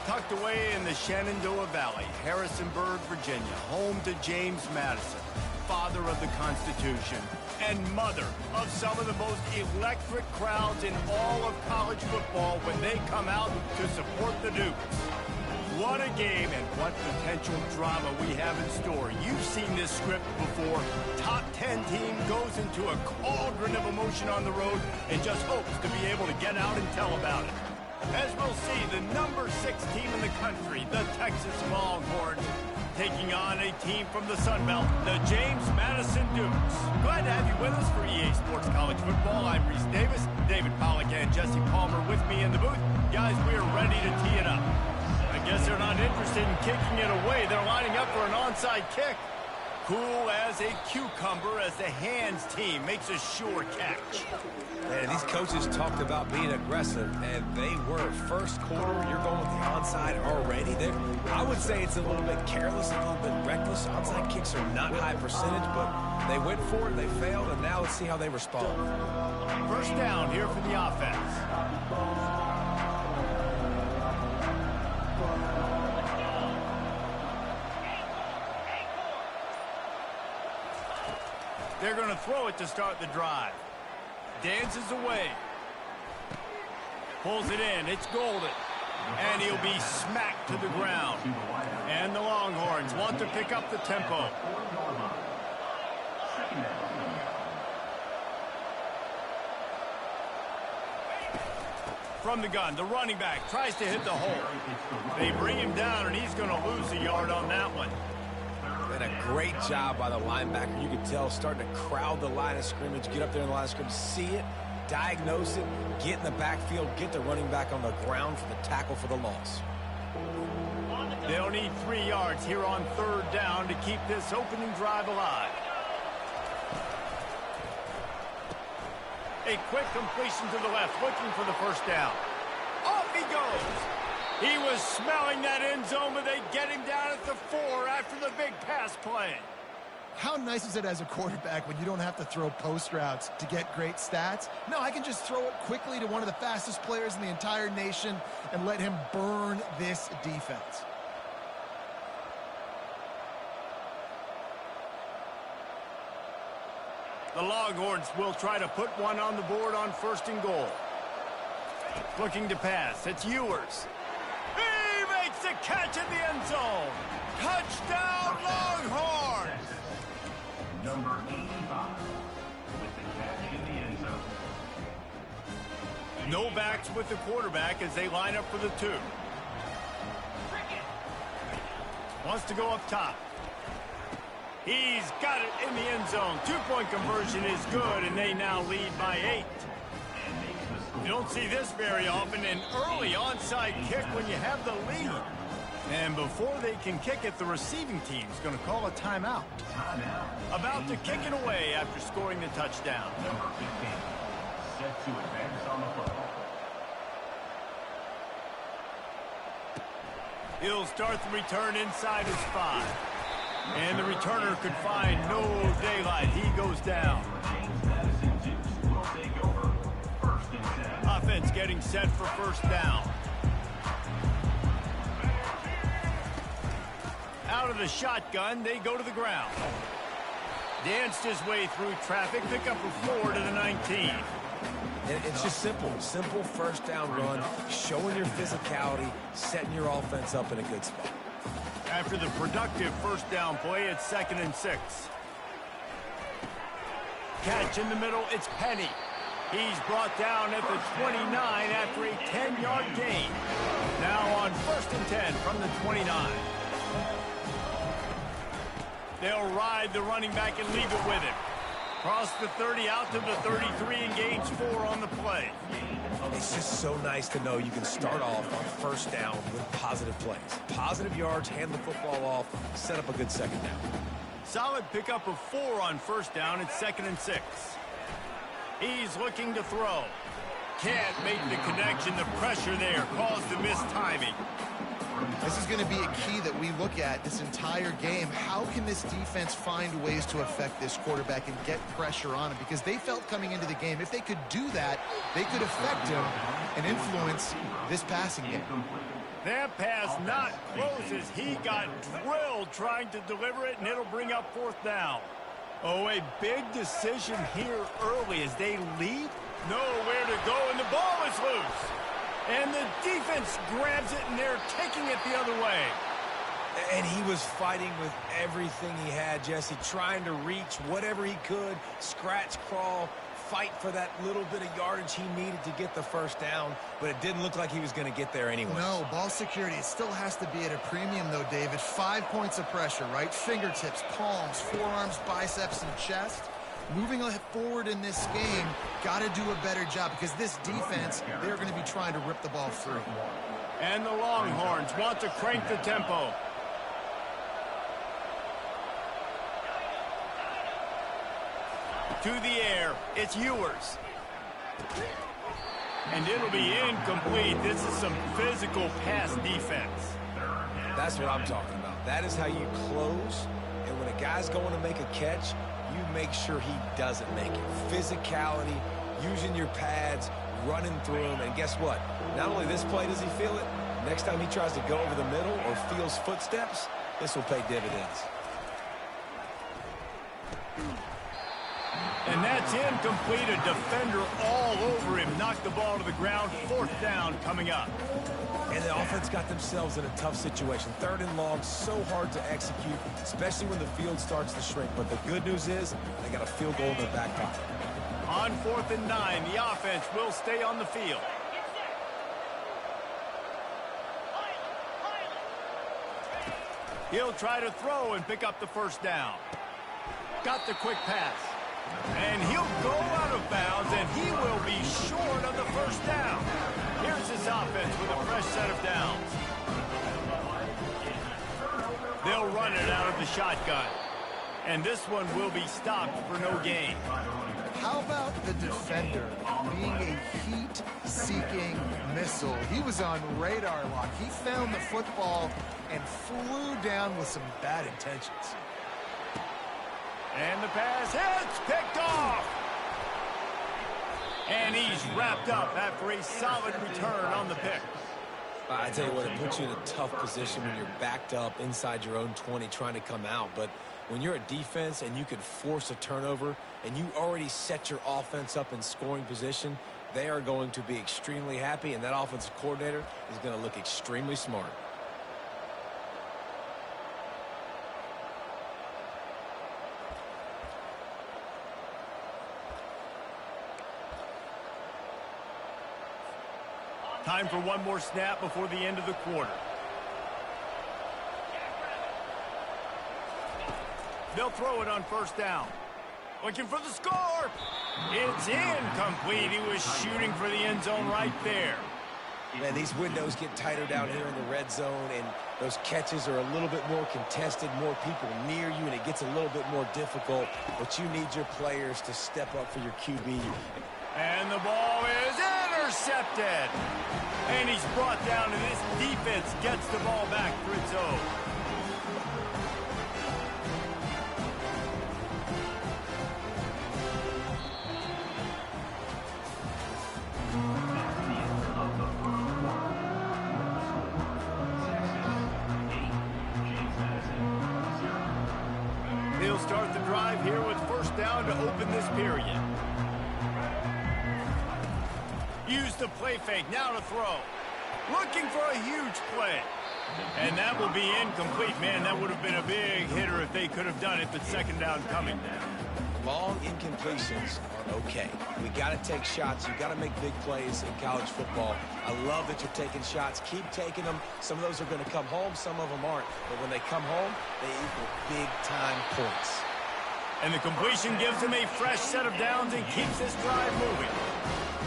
Tucked away in the Shenandoah Valley, Harrisonburg, Virginia, home to James Madison, father of the Constitution, and mother of some of the most electric crowds in all of college football when they come out to support the Dukes. What a game and what potential drama we have in store. You've seen this script before. Top 10 team goes into a cauldron of emotion on the road and just hopes to be able to get out and tell about it. As we'll see, the number 6 team in the country, the Texas Longhorns, taking on a team from the Sun Belt, the James Madison Dukes. Glad to have you with us for EA Sports College Football. I'm Reese Davis, David Pollack and Jesse Palmer with me in the booth. Guys, we are ready to tee it up. I guess they're not interested in kicking it away. They're lining up for an onside kick. Cool as a cucumber as the hands team makes a sure catch. And these coaches talked about being aggressive, and they were. First quarter, you're going with the onside already. I would say it's a little bit careless, a little bit reckless. Onside kicks are not high percentage, but they went for it, they failed, and now let's see how they respond. First down here for the offense. They're going to throw it to start the drive. Dances away. Pulls it in. It's Golden. And he'll be smacked to the ground. And the Longhorns want to pick up the tempo. From the gun, the running back tries to hit the hole. They bring him down, and he's going to lose a yard on that one. And a great job by the linebacker. You can tell starting to crowd the line of scrimmage, get up there in the line of scrimmage, see it, diagnose it, get in the backfield, get the running back on the ground for the tackle for the loss. They'll need 3 yards here on third down to keep this opening drive alive. A quick completion to the left, looking for the first down. Off he goes. He was smelling that end zone, but they get him down at the 4 after the big pass play. How nice is it as a quarterback when you don't have to throw post routes to get great stats? No, I can just throw it quickly to one of the fastest players in the entire nation and let him burn this defense. The Longhorns will try to put one on the board on 1st and goal. Looking to pass. It's Ewers. He makes a catch in the end zone. Touchdown, Longhorns! Number 85 with the catch in the end zone. No backs with the quarterback as they line up for the 2. Wants to go up top. He's got it in the end zone. 2-point conversion is good, and they now lead by 8. You don't see this very often, an early onside kick when you have the lead. And before they can kick it, the receiving team's going to call a timeout. About to kick it away after scoring the touchdown. Number 15 set to advance on the football. He'll start the return inside his 5. And the returner could find no daylight. He goes down. Offense getting set for 1st down. Out of the shotgun, they go to the ground. Danced his way through traffic, pick up a 4 to the 19. And it's just simple first down run, showing your physicality, setting your offense up in a good spot. After the productive first down play, it's 2nd and 6. Catch in the middle, it's Penny. He's brought down at the 29 after a 10-yard gain. Now on 1st and 10 from the 29. They'll ride the running back and leave it with him. Cross the 30 out to the 33 and gains 4 on the play. It's just so nice to know you can start off on first down with positive plays. Positive yards, hand the football off, set up a good second down. Solid pickup of 4 on first down. It's 2nd and 6. He's looking to throw. Can't make the connection. The pressure there caused the missed timing. This is going to be a key that we look at this entire game. How can this defense find ways to affect this quarterback and get pressure on him? Because they felt coming into the game, if they could do that, they could affect him and influence this passing game. That pass not close as he got drilled trying to deliver it, and it'll bring up 4th down. Oh, a big decision here early as they lead. Nowhere to go, and the ball is loose. And the defense grabs it, and they're taking it the other way. And he was fighting with everything he had, Jesse, trying to reach whatever he could, scratch, crawl, fight for that little bit of yardage he needed to get the first down, but it didn't look like he was going to get there anyway. No, ball security, it still has to be at a premium, though, David. 5 points of pressure, right? Fingertips, palms, forearms, biceps, and chest. Moving forward in this game, got to do a better job because this defense, they're going to be trying to rip the ball free. And the Longhorns want to crank the tempo. To the air, it's Ewers. And it'll be incomplete. This is some physical pass defense. That's what I'm talking about. That is how you close, and when a guy's going to make a catch, you make sure he doesn't make it. Physicality, using your pads, running through him, and guess what? Not only this play does he feel it, next time he tries to go over the middle or feels footsteps, this will pay dividends. And that's incomplete. A defender all over him. Knocked the ball to the ground. 4th down coming up. And the offense got themselves in a tough situation. 3rd and long, so hard to execute, especially when the field starts to shrink. But the good news is they got a field goal in their back pocket. On 4th and 9, the offense will stay on the field. He'll try to throw and pick up the first down. Got the quick pass. And he'll go out of bounds, and he will be short of the first down. Here's his offense with a fresh set of downs. They'll run it out of the shotgun. And this one will be stopped for no gain. How about the defender being a heat-seeking missile? He was on radar lock. He found the football and flew down with some bad intentions. And the pass hits, picked off. And he's wrapped up after a solid return on the pick. I tell you what, it puts you in a tough position when you're backed up inside your own 20 trying to come out. But when you're a defense and you can force a turnover and you already set your offense up in scoring position, they are going to be extremely happy, and that offensive coordinator is going to look extremely smart. Time for one more snap before the end of the quarter. They'll throw it on first down. Looking for the score. It's incomplete. He was shooting for the end zone right there. Man, these windows get tighter down here in the red zone, and those catches are a little bit more contested, more people near you, and it gets a little bit more difficult. But you need your players to step up for your QB. And the ball is intercepted. And he's brought down, and this defense gets the ball back for its own. He'll start the drive here with first down to open this period. Use the play fake, now to throw. Looking for a huge play. And that will be incomplete. Man, that would have been a big hitter if they could have done it, but second down coming. Long incompletions are okay. We got to take shots. You got to make big plays in college football. I love that you're taking shots. Keep taking them. Some of those are going to come home. Some of them aren't. But when they come home, they equal big-time points. And the completion gives them a fresh set of downs and keeps this drive moving.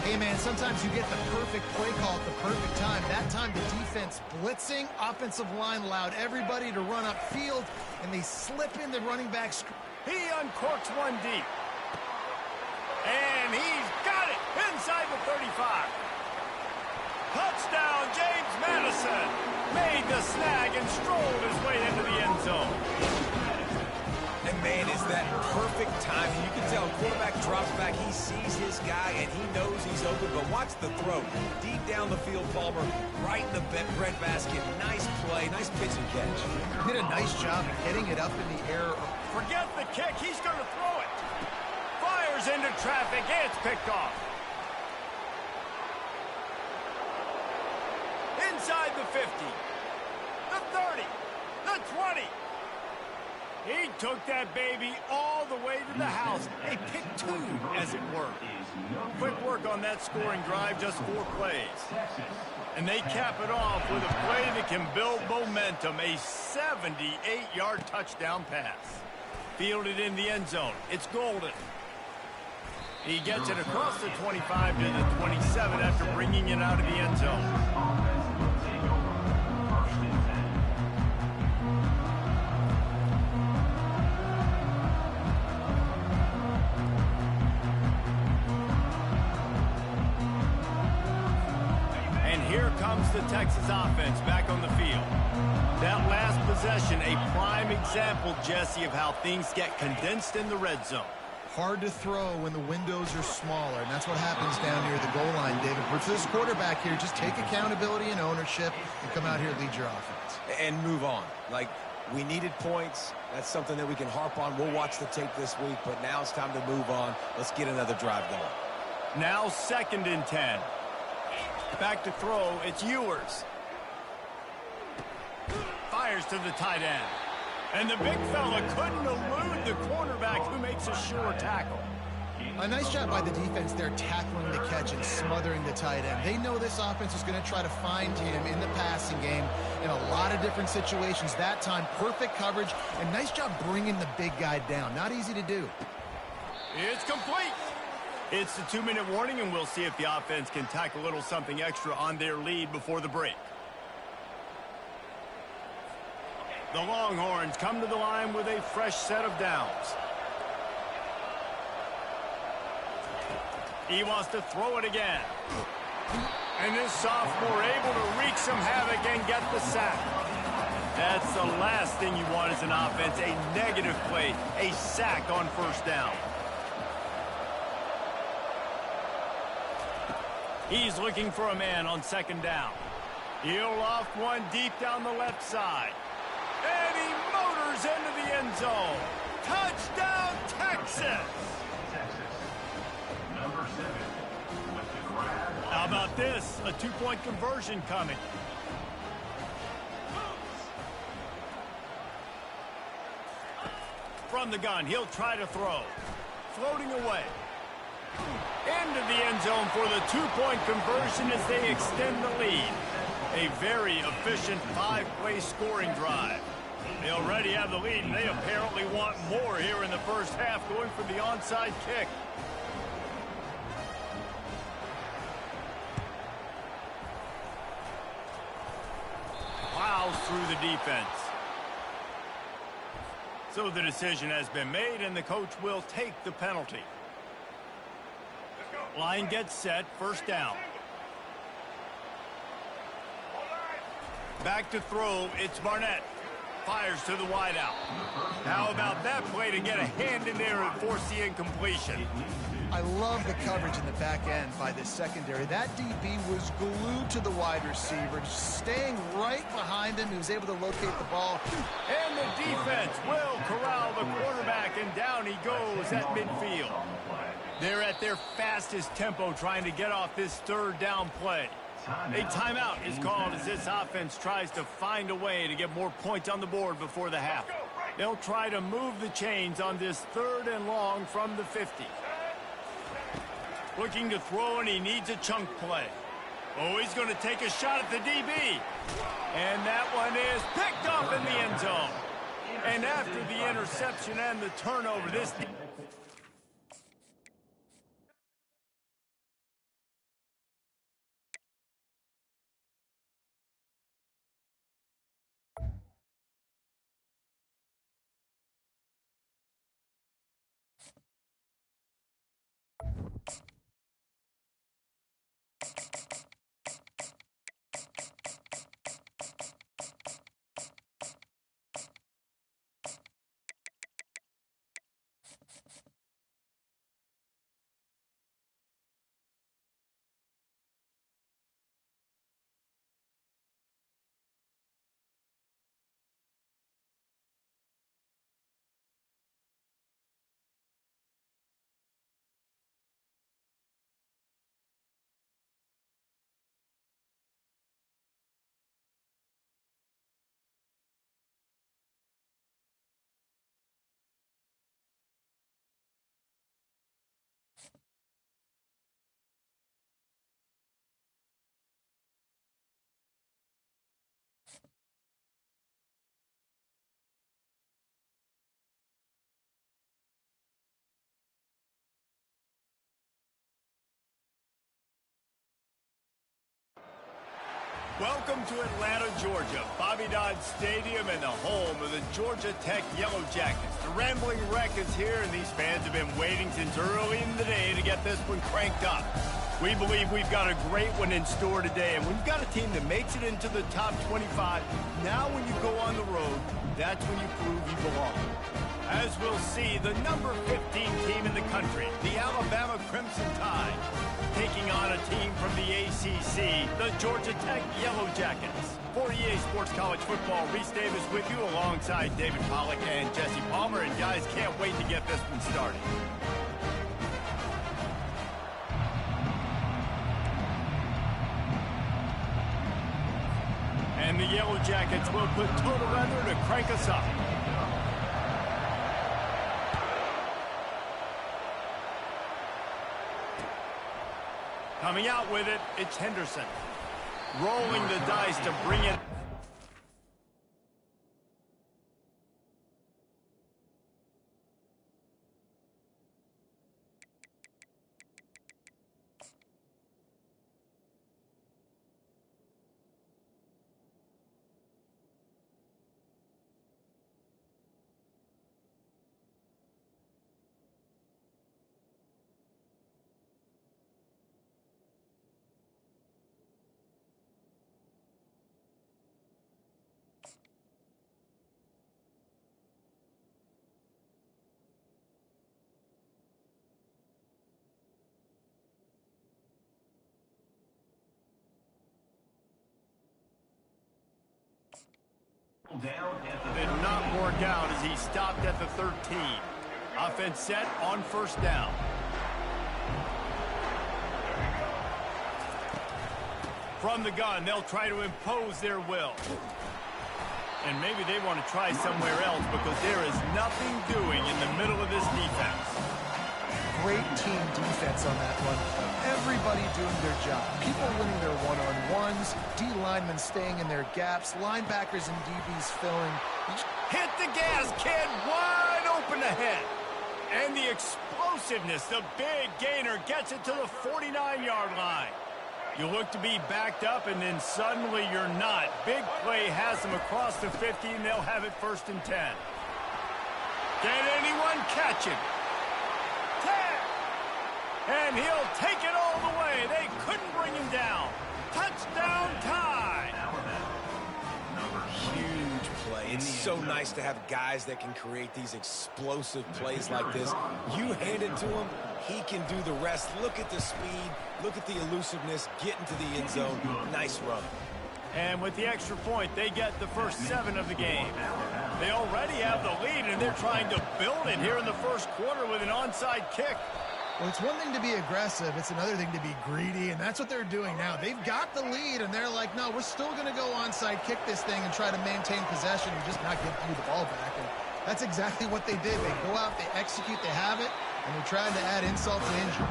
Hey, man, sometimes you get the perfect play call at the perfect time. That time, the defense blitzing, offensive line allowed everybody to run upfield, and they slip in the running back. He uncorks one deep. And he's got it inside the 35. Touchdown, James Madison. Made the snag and strolled his way into the end zone. And, man, is that perfect timing. You can tell quarterback drops back. He sees his guy, and he knows he's open. But watch the throw. Deep down the field, Palmer, right in the bread basket. Nice play, nice pitch and catch. Did a nice job of getting it up in the air. Forget the kick. He's going to throw it. Fires into traffic. It's picked off. Inside the 50. The 30. The 20. He took that baby all the way to the house. A pick two, as it were. Quick work on that scoring drive, just 4 plays. And they cap it off with a play that can build momentum, a 78-yard touchdown pass. Fielded in the end zone. It's golden. He gets it across the 25 to the 27 after bringing it out of the end zone. Here comes the Texas offense back on the field. That last possession, a prime example, Jesse, of how things get condensed in the red zone. Hard to throw when the windows are smaller, and that's what happens down near the goal line, David. But for this quarterback here, just take accountability and ownership and come out here and lead your offense. And move on. Like, we needed points. That's something that we can harp on. We'll watch the tape this week, but now it's time to move on. Let's get another drive going. Now 2nd and 10. Back to throw, it's Ewers. Fires to the tight end. And the big fella couldn't elude the cornerback who makes a sure tackle. A nice job by the defense there tackling the catch and smothering the tight end. They know this offense is going to try to find him in the passing game in a lot of different situations. That time, perfect coverage, and nice job bringing the big guy down. Not easy to do. It's complete. It's the 2-minute warning, and we'll see if the offense can tack a little something extra on their lead before the break. The Longhorns come to the line with a fresh set of downs. He wants to throw it again. And this sophomore able to wreak some havoc and get the sack. That's the last thing you want as an offense, a negative play, a sack on first down. He's looking for a man on 2nd down. He'll loft one deep down the left side. And he motors into the end zone. Touchdown, Texas! Number 7 with the grab. How about this? A 2-point conversion coming. From the gun, he'll try to throw. Floating away. Into the end zone for the 2-point conversion as they extend the lead. A very efficient 5-play scoring drive. They already have the lead, and they apparently want more here in the first half, going for the onside kick. Plows through the defense. So the decision has been made, and the coach will take the penalty. Line gets set, 1st down. Back to throw, it's Barnett. Fires to the wideout. How about that play to get a hand in there and force the incompletion? I love the coverage in the back end by the secondary. That DB was glued to the wide receiver, just staying right behind him. He was able to locate the ball. And the defense will corral the quarterback, and down he goes at midfield. They're at their fastest tempo trying to get off this third down play. A timeout is called as this offense tries to find a way to get more points on the board before the half. They'll try to move the chains on this 3rd and long from the 50. Looking to throw, and he needs a chunk play. Oh, he's going to take a shot at the DB. And that one is picked off in the end zone. And after the interception and the turnover, this... Welcome to Atlanta, Georgia, Bobby Dodd Stadium and the home of the Georgia Tech Yellow Jackets. The Rambling Wreck is here, and these fans have been waiting since early in the day to get this one cranked up. We believe we've got a great one in store today, and when you've got a team that makes it into the top 25, now when you go on the road, that's when you prove you belong. As we'll see, the number 15 team in the country, the Alabama Crimson Tide, taking on a team from the ACC, the Georgia Tech Yellow Jackets. For EA Sports College Football, Reese Davis with you alongside David Pollack and Jesse Palmer. And guys, can't wait to get this one started. And the Yellow Jackets will put total weather to crank us up. Coming out with it, it's Henderson. Rolling the dice to bring it. Did not work out as he stopped at the 13. Offense set on first down. From the gun, they'll try to impose their will. And maybe they want to try somewhere else because there is nothing doing in the middle of this defense. Great team defense on that one. Everybody doing their job. People winning their one-on-ones, D-linemen staying in their gaps, linebackers and DBs filling. Hit the gas, kid. Wide open ahead. And the explosiveness, the big gainer gets it to the 49-yard line. You look to be backed up, and then suddenly you're not. Big play has them across the 50, and they'll have it 1st and 10. Can anyone catch him? 10. And he'll take it all the way. They couldn't bring him down. Touchdown Tide. Huge play. It's so nice to have guys that can create these explosive plays like this. You hand it to him, he can do the rest. Look at the speed. Look at the elusiveness. Get into the end zone. Nice run. And with the extra point, they get the first 7 of the game. They already have the lead, and they're trying to build it here in the first quarter with an onside kick. Well, it's one thing to be aggressive. It's another thing to be greedy, and that's what they're doing now. They've got the lead, and they're like, no, we're still going to go onside, kick this thing, and try to maintain possession and just not give you the ball back. And that's exactly what they did. They go out, they execute, they have it, and they're trying to add insult to injury.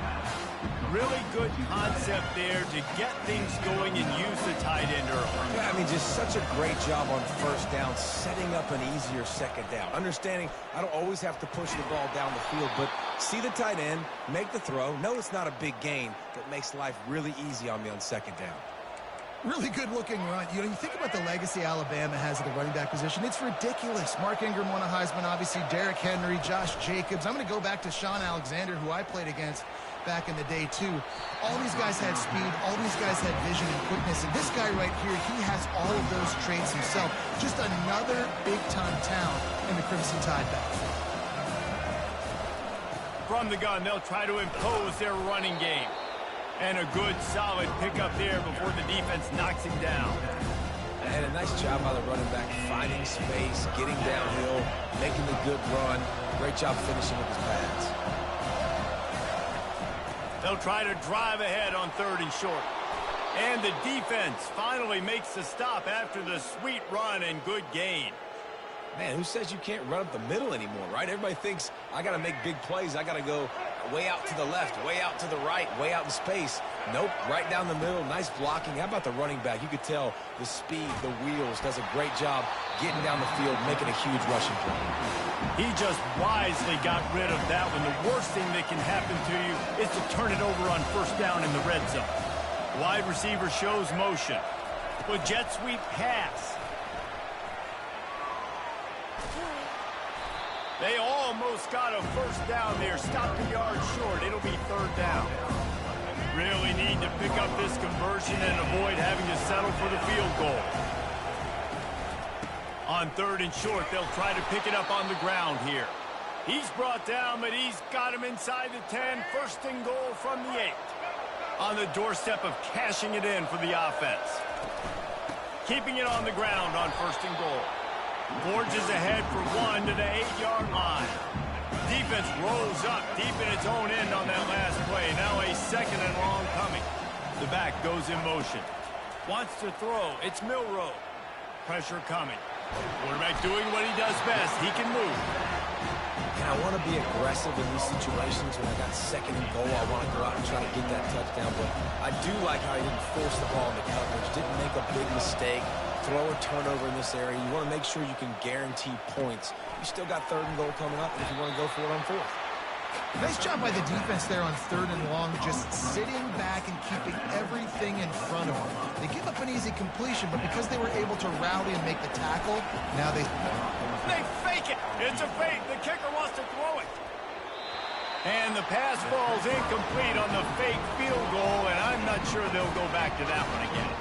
Really good concept there to get things going and use the tight end early. Yeah, I mean, just such a great job on first down, setting up an easier second down. Understanding I don't always have to push the ball down the field, but see the tight end, make the throw. No, it's not a big gain, but makes life really easy on me on second down. Really good-looking run. You know, you think about the legacy Alabama has at the running back position. It's ridiculous. Mark Ingram won a Heisman, obviously. Derrick Henry, Josh Jacobs. I'm going to go back to Sean Alexander, who I played against back in the day, too. All these guys had speed. All these guys had vision and quickness. And this guy right here, he has all of those traits himself. Just another big-time talent in the Crimson Tide backfield. From the gun, they'll try to impose their running game. And a good, solid pickup there before the defense knocks him down. And a nice job by the running back, finding space, getting downhill, making a good run. Great job finishing with his pads. They'll try to drive ahead on 3rd and short. And the defense finally makes the stop after the sweet run and good gain. Man, who says you can't run up the middle anymore, right? Everybody thinks I got to make big plays. I got to go way out to the left, way out to the right, way out in space. Nope, right down the middle. Nice blocking. How about the running back? You could tell the speed, the wheels, does a great job getting down the field, making a huge rushing play. He just wisely got rid of that one. The worst thing that can happen to you is to turn it over on 1st down in the red zone. Wide receiver shows motion. With jet sweep pass. They almost got a 1st down there. Stopped a yard short. It'll be 3rd down. Really need to pick up this conversion and avoid having to settle for the field goal. On 3rd and short, they'll try to pick it up on the ground here. He's brought down, but he's got him inside the 10. 1st and goal from the 8. On the doorstep of cashing it in for the offense. Keeping it on the ground on 1st and goal. Forges ahead for 1 to the 8-yard line. Defense rolls up deep in its own end on that last play. Now a 2nd and long coming. The back goes in motion. Wants to throw. It's Milroe. Pressure coming. Quarterback doing what he does best. He can move. And I want to be aggressive in these situations. When I got 2nd and goal, I want to go out and try to get that touchdown. But I do like how he didn't force the ball into coverage. Didn't make a big mistake. Throw a turnover in this area. You want to make sure you can guarantee points. You still got 3rd and goal coming up if you want to go for it on 4th. Nice job by the defense there on 3rd and long, just sitting back and keeping everything in front of them. They give up an easy completion, but because they were able to rally and make the tackle, now they fake it. It's a fake. The kicker wants to throw it. And the pass falls incomplete on the fake field goal, and I'm not sure they'll go back to that one again.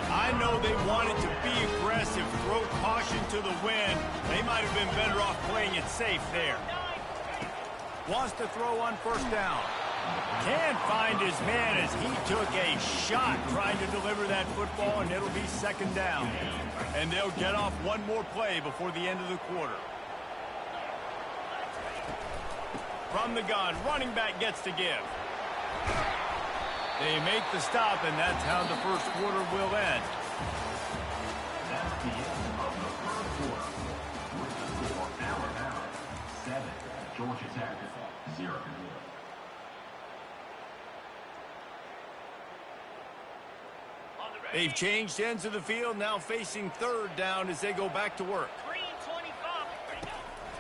I know they wanted to be aggressive, throw caution to the wind. They might have been better off playing it safe there. Wants to throw on 1st down. Can't find his man as he took a shot trying to deliver that football, and it'll be 2nd down. And they'll get off one more play before the end of the quarter. From the gun, running back gets to give. They make the stop, and that's how the 1st quarter will end. That's the end of the 1st quarter. With the score, Alabama 7, Georgia Tech 0. They've changed ends of the field, now facing 3rd down as they go back to work.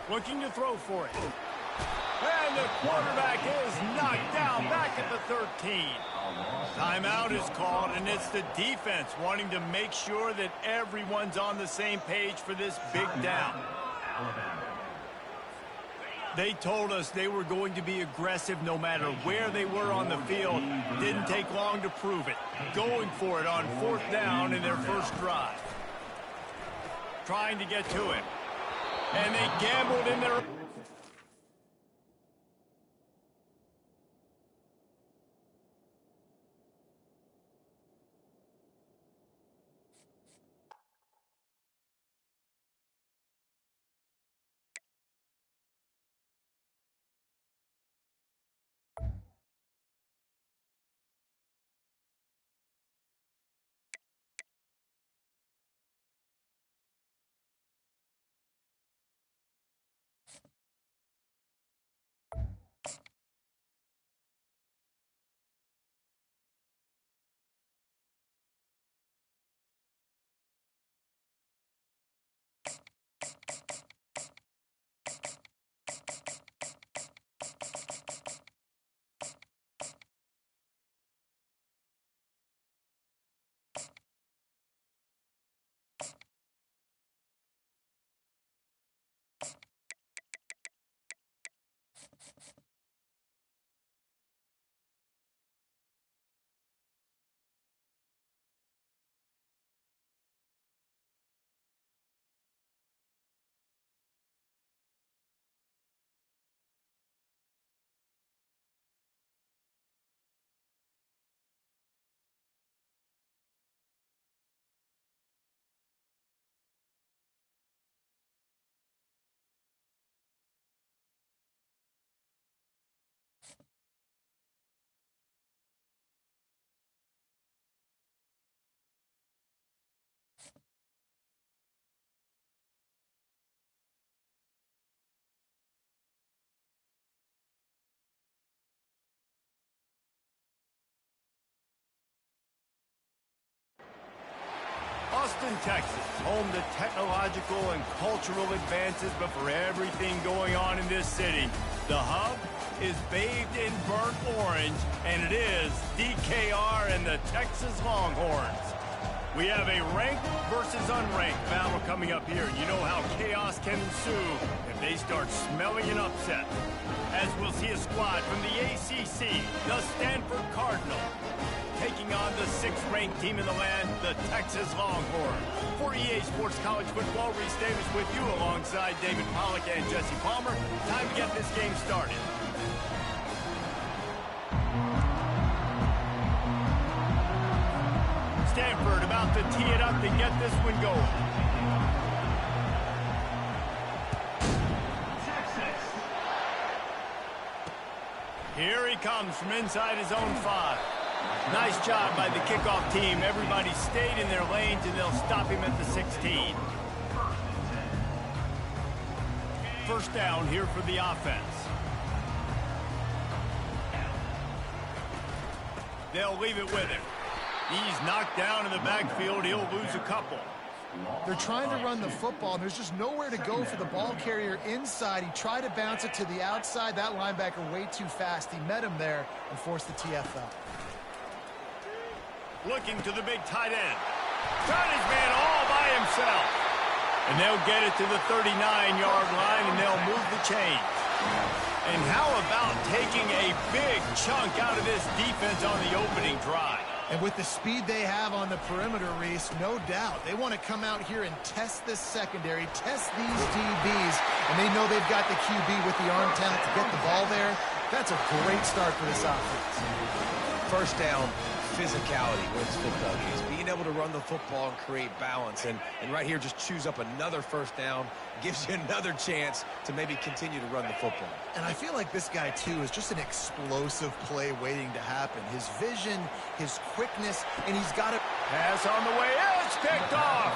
Looking to throw for it. And the quarterback is knocked down back at the 13. Timeout is called, and it's the defense wanting to make sure that everyone's on the same page for this big down. They told us they were going to be aggressive no matter where they were on the field. Didn't take long to prove it. Going for it on 4th down in their 1st drive. Trying to get to it. And they gambled in their... Austin, Texas, home to technological and cultural advances, but for everything going on in this city, the hub is bathed in burnt orange, and it is DKR and the Texas Longhorns. We have a ranked versus unranked battle coming up here. You know how chaos can ensue if they start smelling an upset. As we'll see a squad from the ACC, the Stanford Cardinal, taking on the 6th-ranked team in the land, the Texas Longhorns. For EA Sports College Football, Reese Davis with you alongside David Pollack and Jesse Palmer. Time to get this game started. Stanford about to tee it up to get this one going. Here he comes from inside his own 5. Nice job by the kickoff team. Everybody stayed in their lanes, and they'll stop him at the 16. First down here for the offense. They'll leave it with him. He's knocked down in the backfield. He'll lose a couple. They're trying to run the football, and there's just nowhere to go for the ball carrier inside. He tried to bounce it to the outside. That linebacker way too fast. He met him there and forced the TFL. Looking to the big tight end. Got his man all by himself. And they'll get it to the 39-yard line, and they'll move the chains. And how about taking a big chunk out of this defense on the opening drive? And with the speed they have on the perimeter, Reese, no doubt, they want to come out here and test this secondary, test these DBs, and they know they've got the QB with the arm talent to get the ball there. That's a great start for this offense. First down, physicality wins football games. Being able to run the football and create balance. And right here, just choose up another first down. Gives you another chance to maybe continue to run the football. And I feel like this guy, too, is just an explosive play waiting to happen. His vision, his quickness, and he's got it. Pass on the way. It's picked off.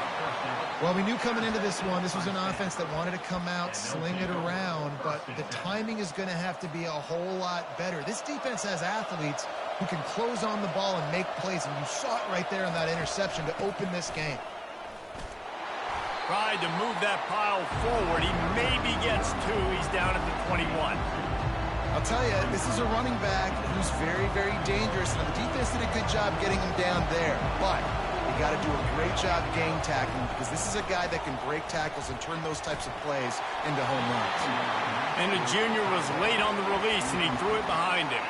Well, we knew coming into this one, this was an offense that wanted to come out, sling it around, but the timing is going to have to be a whole lot better. This defense has athletes who can close on the ball and make plays, and you saw it right there on that interception to open this game. Tried to move that pile forward. He maybe gets 2. He's down at the 21. I'll tell you, this is a running back who's very, very dangerous, and the defense did a good job getting him down there. But you got to do a great job game tackling, because this is a guy that can break tackles and turn those types of plays into home runs. And the junior was late on the release, and he threw it behind him.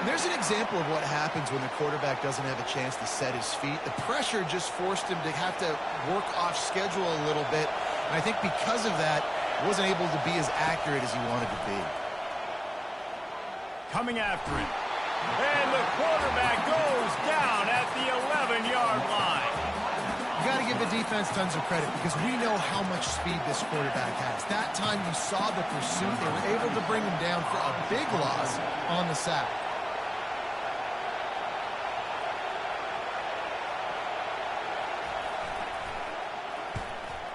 And there's an example of what happens when the quarterback doesn't have a chance to set his feet. The pressure just forced him to have to work off schedule a little bit. And I think because of that, he wasn't able to be as accurate as he wanted to be. Coming after him. And the quarterback goes down at the 11-yard line. You got to give the defense tons of credit, because we know how much speed this quarterback has. That time you saw the pursuit. They were able to bring him down for a big loss on the sack.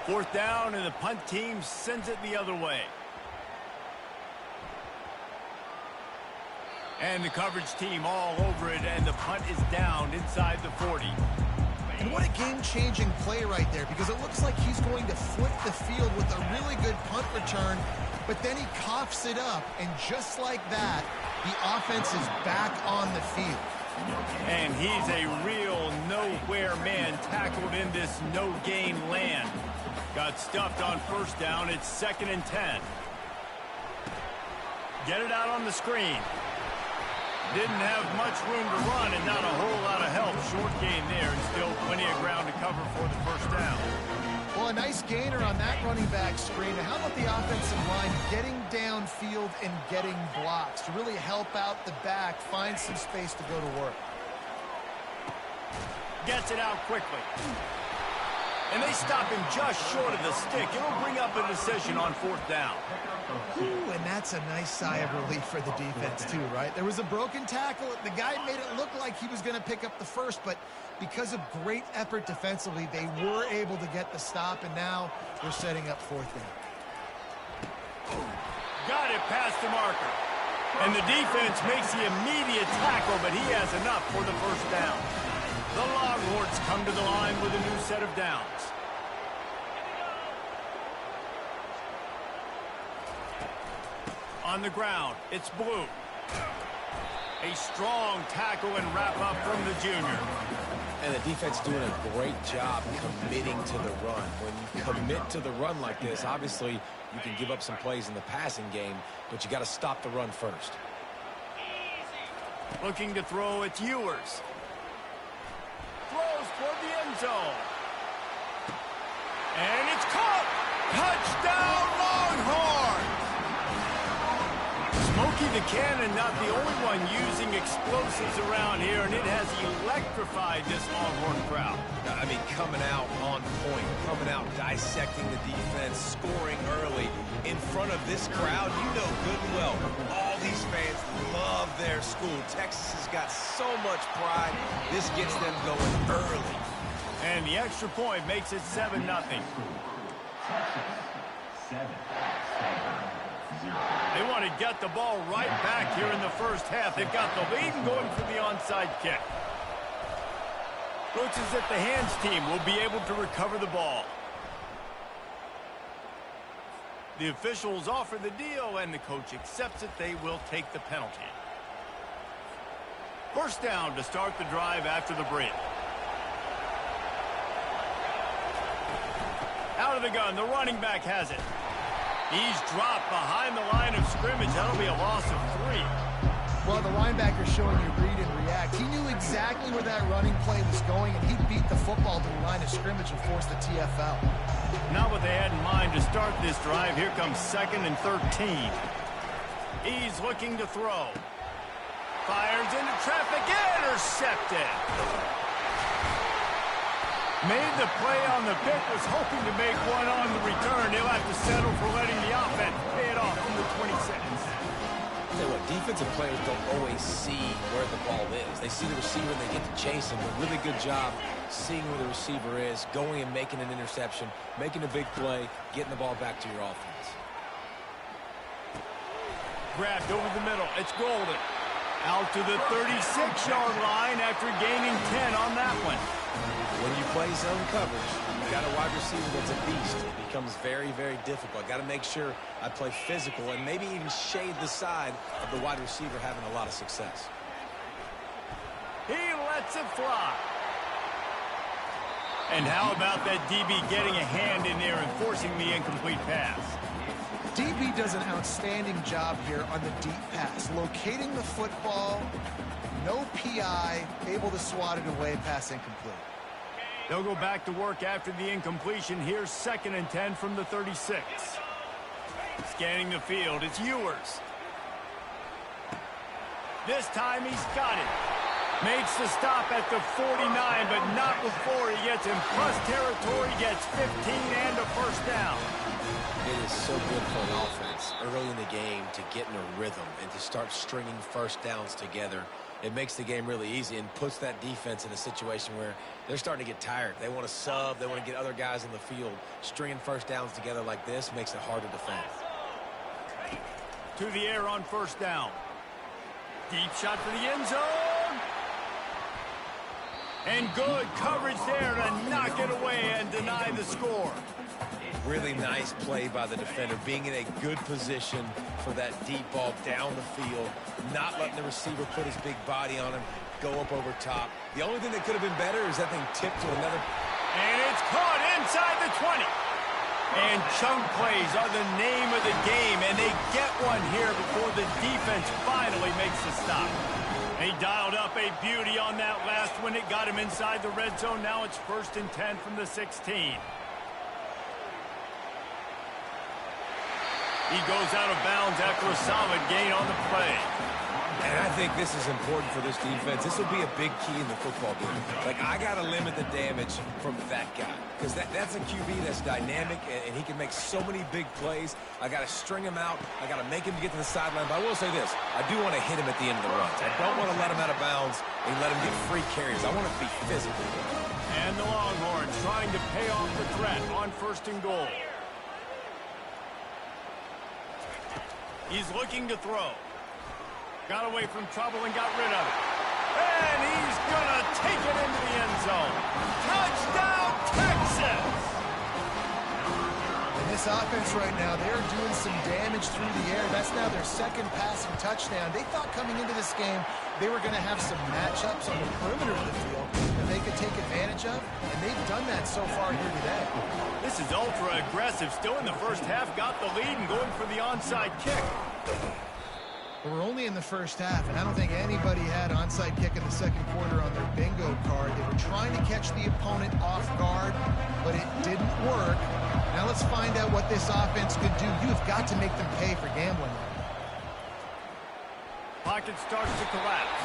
Fourth down, and the punt team sends it the other way. And the coverage team all over it, and the punt is down inside the 40. And what a game-changing play right there, because it looks like he's going to flip the field with a really good punt return, but then he coughs it up, and just like that, the offense is back on the field. And he's a real nowhere man, tackled in this no-gain land. Got stuffed on first down. It's 2nd and 10. Get it out on the screen. Didn't have much room to run and not a whole lot of help. Short gain there, and still plenty of ground to cover for the first down. Well, a nice gainer on that running back screen. How about the offensive line getting downfield and getting blocks to really help out the back, find some space to go to work? Gets it out quickly. And they stop him just short of the stick. It'll bring up a decision on 4th down. Ooh, and that's a nice sigh of relief for the defense too, right? There was a broken tackle. The guy made it look like he was going to pick up the first, but because of great effort defensively, they were able to get the stop, and now they're setting up 4th down. Got it past the marker. And the defense makes the immediate tackle, but he has enough for the first down. The Longhorns come to the line with a new set of downs. On the ground, it's Blue. A strong tackle and wrap-up from the junior. And the defense doing a great job committing to the run. When you commit to the run like this, obviously you can give up some plays in the passing game, but you got to stop the run first. Looking to throw, it's Ewers. Throws toward the end zone. And it's caught! Touchdown, Longhorns! Smokey the Cannon not the only one using explosives around here, and it has electrified this Longhorn crowd. I mean, coming out on point, coming out dissecting the defense, scoring early in front of this crowd. You know good and well, all these fans love their school. Texas has got so much pride. This gets them going early. And the extra point makes it 7-0. Texas, 7-0. They want to get the ball right back here in the first half. They've got the lead and going for the onside kick. Looks as if the hands team will be able to recover the ball. The officials offer the deal, and the coach accepts it. They will take the penalty. First down to start the drive after the break. Out of the gun, the running back has it. He's dropped behind the line of scrimmage. That'll be a loss of 3. Well, the linebacker's showing you read and react. He knew exactly where that running play was going, and he beat the football to the line of scrimmage and forced the TFL. Not what they had in mind to start this drive. Here comes 2nd and 13. He's looking to throw. Fires into traffic. Intercepted. Made the play on the pick, was hoping to make one on the return. He'll have to settle for letting the offense pay it off from the 26. Tell you what, defensive players don't always see where the ball is. They see the receiver and they get to chase him. A really good job seeing where the receiver is, going and making an interception, making a big play, getting the ball back to your offense. Grabbed over the middle. It's Golden. Out to the 36-yard line after gaining 10 on that one. When you play zone coverage, you got a wide receiver that's a beast. It becomes very, very difficult. I got to make sure I play physical and maybe even shade the side of the wide receiver having a lot of success. He lets it fly. And how about that DB getting a hand in there and forcing the incomplete pass? DB does an outstanding job here on the deep pass, locating the football, no PI, able to swat it away, pass incomplete. They'll go back to work after the incompletion. Here's 2nd and 10 from the 36. Scanning the field, it's Ewers. This time he's got it. Makes the stop at the 49, but not before he gets in plus territory, gets 15 and a first down. It is so good for an offense early in the game to get in a rhythm and to start stringing first downs together. It makes the game really easy and puts that defense in a situation where they're starting to get tired. They want to sub. They want to get other guys on the field. Stringing first downs together like this makes it hard to defend. To the air on first down. Deep shot for the end zone. And good coverage there to knock it away and deny the score. Really nice play by the defender, being in a good position for that deep ball down the field, not letting the receiver put his big body on him, go up over top. The only thing that could have been better is that thing tipped to another. And it's caught inside the 20. And chunk plays are the name of the game, and they get one here before the defense finally makes the stop. He dialed up a beauty on that last one. It got him inside the red zone. Now it's 1st and 10 from the 16. He goes out of bounds after a solid gain on the play. And I think this is important for this defense. This will be a big key in the football game. Like, I got to limit the damage from that guy. Because that's a QB that's dynamic, and he can make so many big plays. I got to string him out. I got to make him get to the sideline. But I will say this. I do want to hit him at the end of the runs. I don't want to let him out of bounds and let him get free carries. I want it to be physical. And the Longhorns trying to pay off the threat on 1st and goal. He's looking to throw. Got away from trouble and got rid of it. And he's going to take it into the end zone. Touchdown, Texas! And this offense right now, they're doing some damage through the air. That's now their second passing touchdown. They thought coming into this game they were going to have some matchups on the perimeter of the field that they could take advantage of, and they've done that so far here today. This is ultra aggressive. Still in the first half, got the lead and going for the onside kick. We're only in the first half, and I don't think anybody had onside kick in the second quarter on their bingo card. They were trying to catch the opponent off guard, but it didn't work. Now let's find out what this offense could do. You've got to make them pay for gambling. Pocket starts to collapse.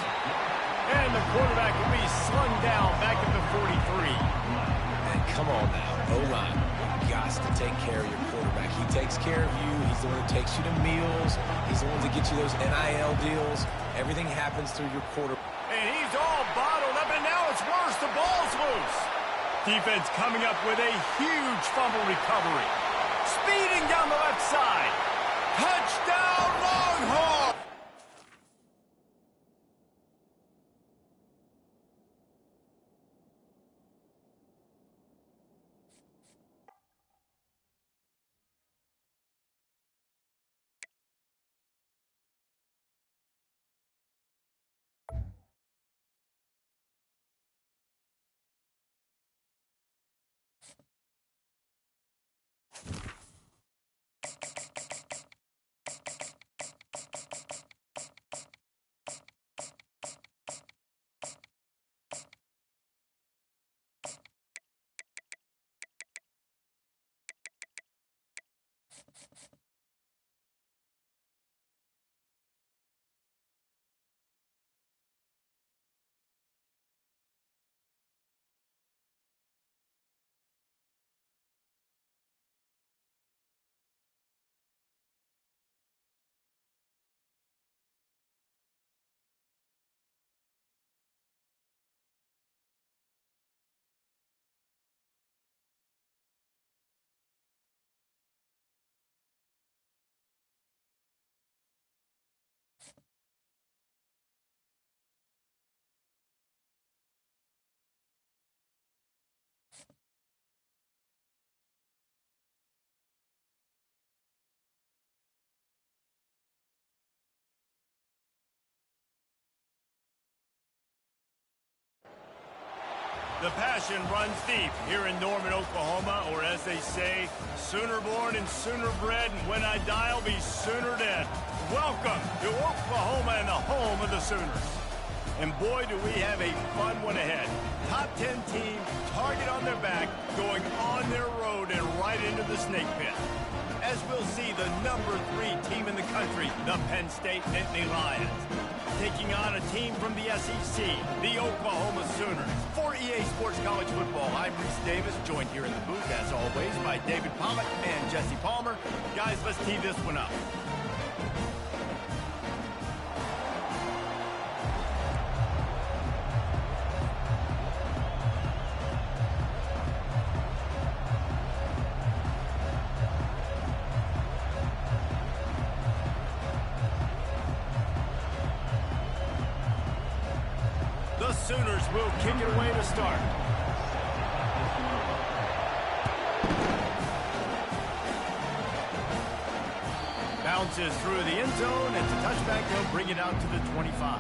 And the quarterback will be slung down back at the 43. And come on now, O-line. Got to take care of your quarterback. He takes care of you. He's the one who takes you to meals. He's the one to get you those NIL deals. Everything happens through your quarterback. And he's all bottled up, and now it's worse. The ball's loose. Defense coming up with a huge fumble recovery. Speeding down the left side. Touchdown, Longhorns! The passion runs deep here in Norman, Oklahoma, or as they say, Sooner born and sooner bred, and when I die, I'll be sooner dead. Welcome to Oklahoma and the home of the Sooners. And boy, do we have a fun one ahead. Top 10 team, target on their back, going on their road and right into the snake pit. As we'll see, the number 3 team in the country, the Penn State Nittany Lions, taking on a team from the SEC, the Oklahoma Sooners. For EA Sports College Football, I'm Reese Davis, joined here in the booth, as always, by David Pollock and Jesse Palmer. Guys, let's tee this one up. The Sooners will kick it away to start. Bounces through the end zone. It's a touchback. They'll bring it out to the 25.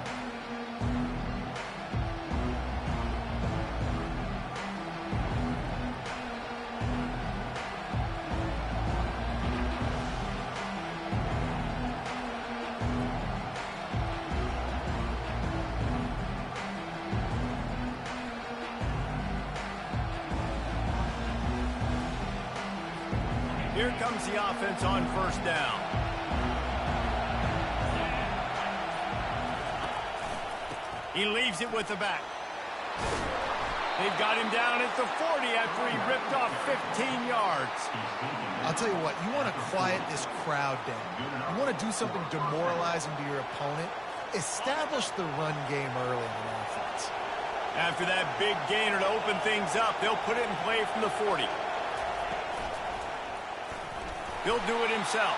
Here comes the offense on first down. He leaves it with the back. They've got him down at the 40 after he ripped off 15 yards. I'll tell you what, you want to quiet this crowd down. You want to do something demoralizing to your opponent. Establish the run game early in the offense. After that big gainer to open things up, they'll put it in play from the 40. He'll do it himself.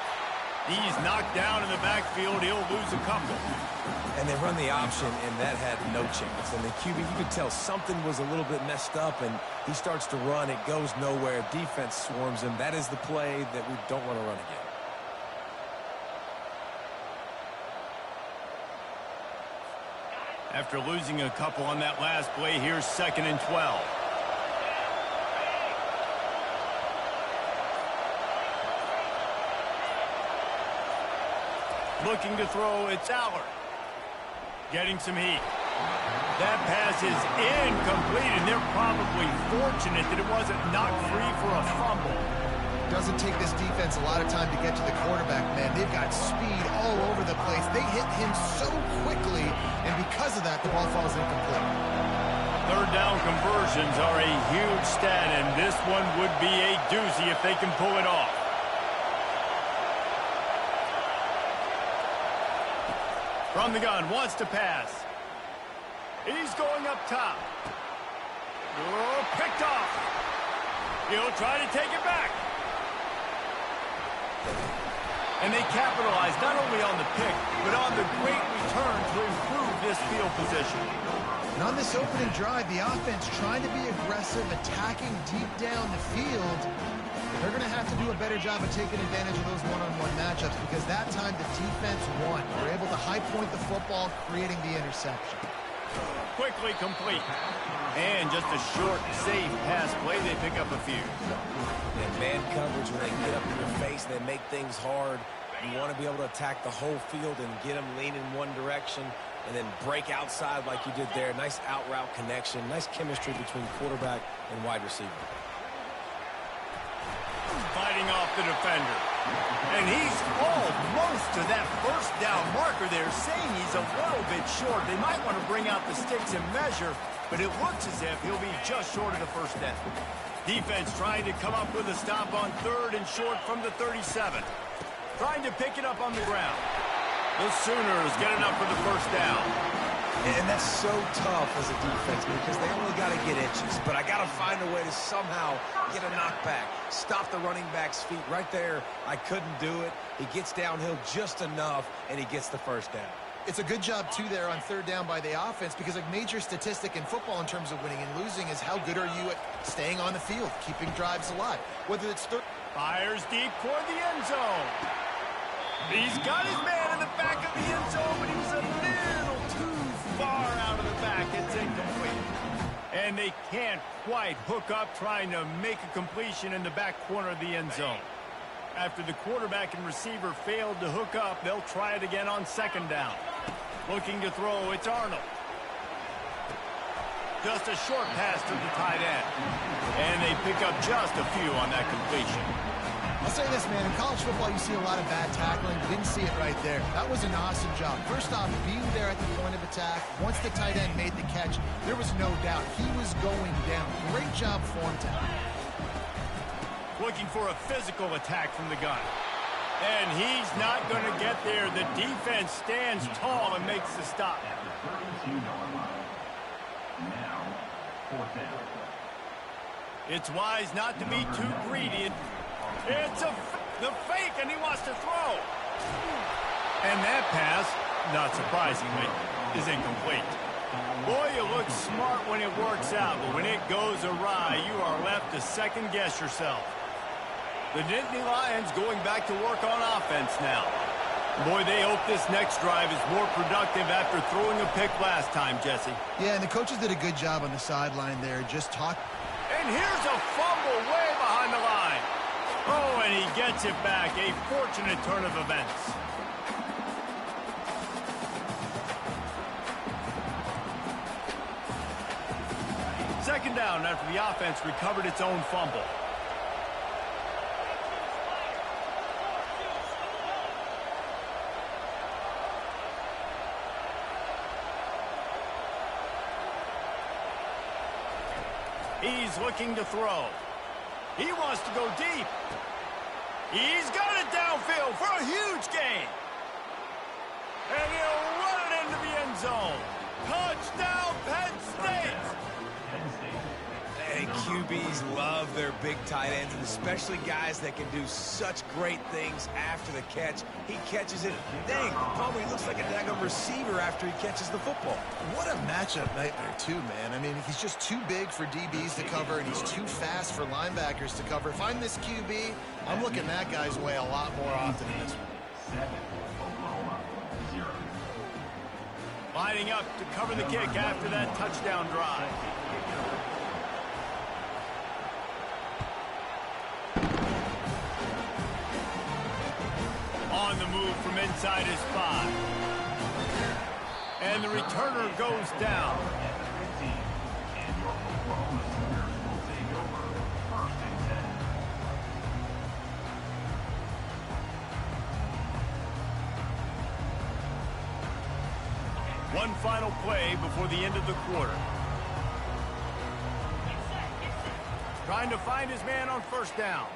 He's knocked down in the backfield. He'll lose a couple. And they run the option, and that had no chance. And the QB, you could tell something was a little bit messed up, and he starts to run. It goes nowhere. Defense swarms him. That is the play that we don't want to run again. After losing a couple on that last play, here's 2nd and 12. Looking to throw, it's Allard. Getting some heat. That pass is incomplete, and they're probably fortunate that it wasn't knocked free for a fumble. Doesn't take this defense a lot of time to get to the quarterback, man. They've got speed all over the place. They hit him so quickly, and because of that, the ball falls incomplete. 3rd down conversions are a huge stat, and this one would be a doozy if they can pull it off. From the gun, wants to pass. He's going up top. Oh, picked off. He'll try to take it back. And they capitalize not only on the pick, but on the great return to improve this field position. And on this opening drive, the offense trying to be aggressive, attacking deep down the field. They're going to have to do a better job of taking advantage of those one-on-one matchups because that time the defense won. They're able to high point the football, creating the interception. Quickly complete. And just a short, safe pass play. They pick up a few. And man coverage, when they get up in your face, they make things hard. You want to be able to attack the whole field and get them lean in one direction and then break outside like you did there. Nice out-route connection. Nice chemistry between quarterback and wide receiver. Fighting off the defender. And he's almost to that 1st down marker there, saying he's a little bit short. They might want to bring out the sticks and measure, but it looks as if he'll be just short of the 1st down. Defense trying to come up with a stop on 3rd and short from the 37. Trying to pick it up on the ground. The Sooners get enough for the 1st down. And that's so tough as a defense because they only got to get inches. But I got to find a way to somehow get a knockback. Stop the running back's feet right there. I couldn't do it. He gets downhill just enough, and he gets the 1st down. It's a good job, too, there on 3rd down by the offense because a major statistic in football in terms of winning and losing is how good are you at staying on the field, keeping drives alive. Whether it's fires deep toward the end zone. He's got his man in the back of the end zone, but he's a little too far out of the back. It's incomplete. And they can't quite hook up trying to make a completion in the back corner of the end zone. After the quarterback and receiver failed to hook up, they'll try it again on 2nd down. Looking to throw, it's Arnold. Just a short pass to the tight end. And they pick up just a few on that completion. I'll say this, man. In college football, you see a lot of bad tackling. You didn't see it right there. That was an awesome job. First off, being there at the point of attack. Once the tight end made the catch, there was no doubt he was going down. Great job for him to. Looking for a physical attack from the gun. And he's not going to get there. The defense stands tall and makes the stop. Now, 4th down. It's wise not to be too greedy. It's the fake, and he wants to throw. And that pass, not surprisingly, is incomplete. Boy, you look smart when it works out, but when it goes awry, you are left to second-guess yourself. The Nittany Lions going back to work on offense now. Boy, they hope this next drive is more productive after throwing a pick last time, Jesse. Yeah, and the coaches did a good job on the sideline there. Just talk. And here's a fumble way behind the line. Oh, and he gets it back. A fortunate turn of events. Second down after the offense recovered its own fumble. He's looking to throw. He wants to go deep. He's got it downfield for a huge gain. And he'll run it into the end zone. Touchdown, Penn State. And QBs love their big tight ends, and especially guys that can do such great things after the catch. He catches it. Dang, Palmer, he looks like a daggone receiver after he catches the football. What a matchup nightmare, too, man. I mean, he's just too big for DBs to cover, and he's too fast for linebackers to cover. If I'm this QB, I'm looking that guy's way a lot more often than this one. 7, Oklahoma, 0. Lining up to cover the kick after that touchdown drive. On the move from inside his 5. And the returner goes down. And your Oklahoma Sooners will take over 1st and 10. One final play before the end of the quarter. Trying to find his man on 1st down.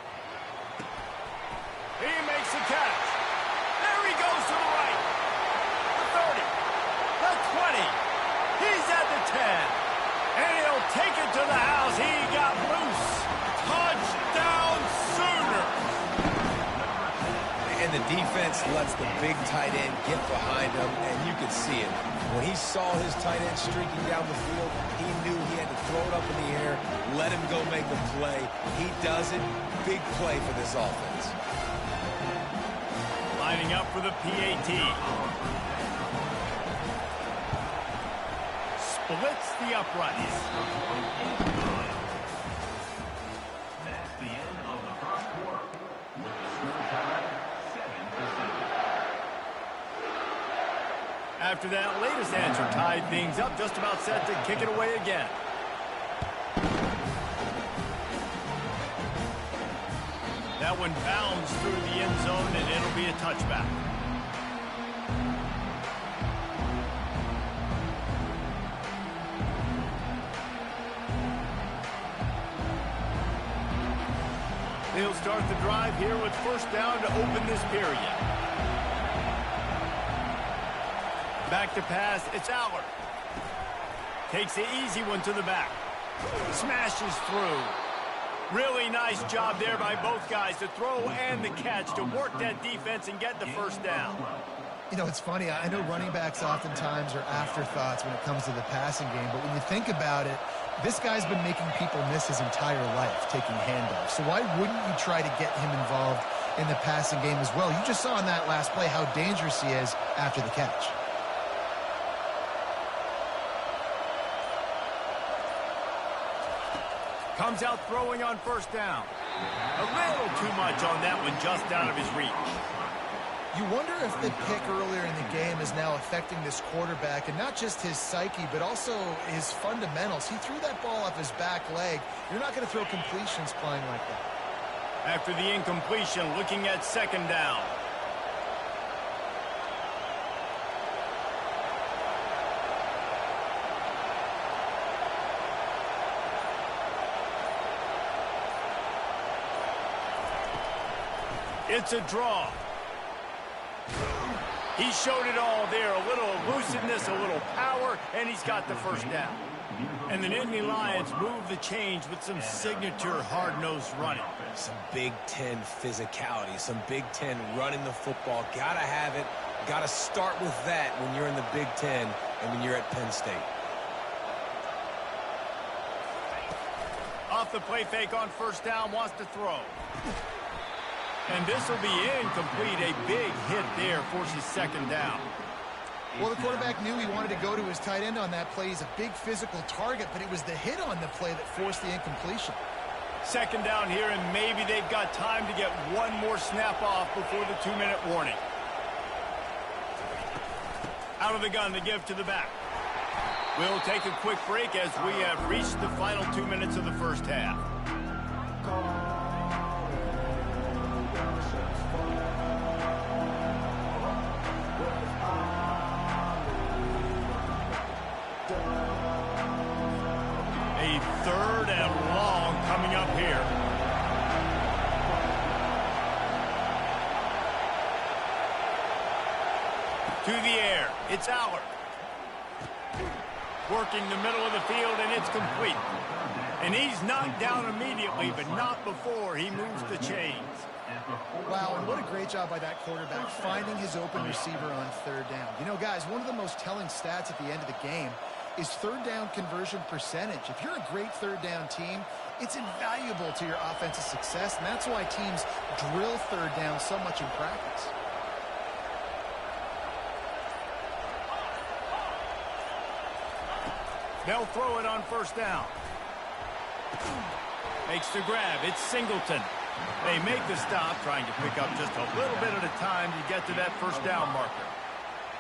He makes the catch. There he goes to the right. The 30. The 20. He's at the 10. And he'll take it to the house. He got loose. Touchdown Sooner. And the defense lets the big tight end get behind him, and you can see it. When he saw his tight end streaking down the field, he knew he had to throw it up in the air, let him go make a play. He does it. Big play for this offense. Lining up for the PAT. Splits the uprights. That's the end of the 1st quarter. With the score tied 7-7. After that latest answer tied things up, just about set to kick it away again. That one bounds through the end zone, and it'll be a touchback. They'll start the drive here with 1st down to open this period. Back to pass, it's Aller. Takes the easy one to the back. Smashes through. Really nice job there by both guys to throw and the catch to work that defense and get the 1st down. You know, it's funny. I know running backs oftentimes are afterthoughts when it comes to the passing game, but when you think about it, this guy's been making people miss his entire life taking handoffs. So why wouldn't you try to get him involved in the passing game as well? You just saw in that last play how dangerous he is after the catch. Comes out throwing on 1st down. A little too much on that one, just out of his reach. You wonder if the pick earlier in the game is now affecting this quarterback, and not just his psyche, but also his fundamentals. He threw that ball off his back leg. You're not going to throw completions playing like that. After the incompletion, looking at 2nd down. It's a draw. He showed it all there. A little elusiveness, a little power, and he's got the 1st down. And the Nittany Lions move the change with some signature hard-nosed running. Some Big Ten physicality, some Big Ten running the football. Gotta have it. Gotta start with that when you're in the Big Ten and when you're at Penn State. Off the play fake on 1st down, wants to throw. And this will be incomplete. A big hit there forces 2nd down. Well, the quarterback knew he wanted to go to his tight end on that play. He's a big physical target, but it was the hit on the play that forced the incompletion. 2nd down here, and maybe they've got time to get one more snap off before the 2-minute warning. Out of the gun, the give to the back. We'll take a quick break as we have reached the final 2 minutes of the 1st half. A 3rd and long coming up here. To the air. It's Aller. Working the middle of the field, and it's complete. And he's knocked down immediately, but not before he moves the chains. Wow, and what a great job by that quarterback finding his open receiver on third down. You know, guys, one of the most telling stats at the end of the game is third down conversion percentage. If you're a great third down team, it's invaluable to your offensive success, and that's why teams drill third down so much in practice. They'll throw it on first down. Makes the grab. It's Singleton. They make the stop, trying to pick up just a little bit at a time to get to that first down marker.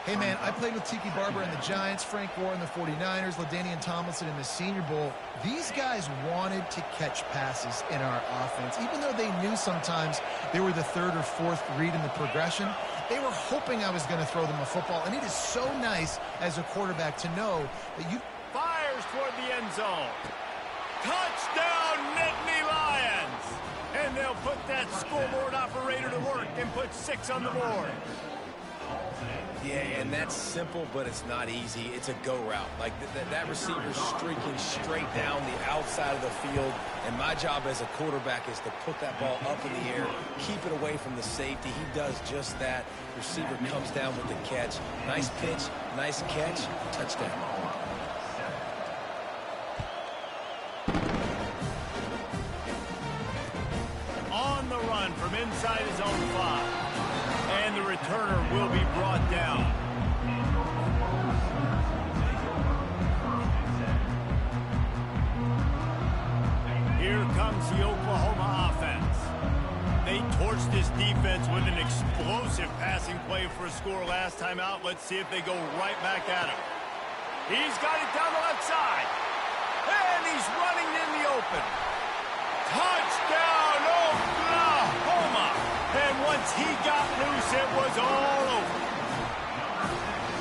Hey, man, I played with Tiki Barber and the Giants, Frank Gore and the 49ers, LaDainian Tomlinson in the Senior Bowl. These guys wanted to catch passes in our offense. Even though they knew sometimes they were the third or fourth read in the progression, they were hoping I was going to throw them a football. And it is so nice as a quarterback to know that you... Fires toward the end zone. Touchdown, Nittany Lions! And they'll put that scoreboard operator to work and put 6 on the board. Yeah, and that's simple, but it's not easy. It's a go route. Like that receiver's streaking straight down the outside of the field, and my job as a quarterback is to put that ball up in the air, keep it away from the safety. He does just that. Receiver comes down with the catch. Nice pitch, nice catch, touchdown. On the run from inside his own 5. And the returner will be brought down. Here comes the Oklahoma offense. They torched this defense with an explosive passing play for a score last time out. Let's see if they go right back at him. He's got it down the left side. And he's running in the open. Touchdown, Oklahoma! And once he got loose, it was all over.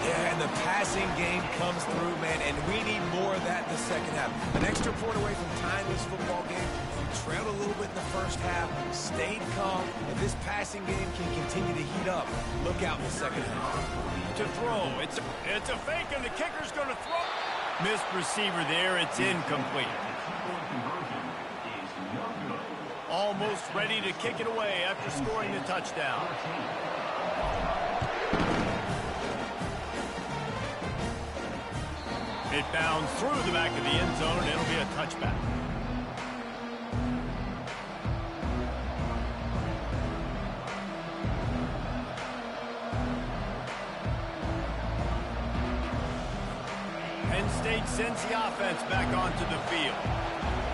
Yeah, and the passing game comes through, man, and we need more of that in the second half. An extra point away from tying this football game. We trailed a little bit in the first half, stayed calm. If this passing game can continue to heat up, look out in the second half. To throw, it's a fake, and the kicker's going to throw. Missed receiver there, it's incomplete. Almost ready to kick it away after scoring the touchdown. It bounds through the back of the end zone, and it'll be a touchback. Penn State sends the offense back onto the field.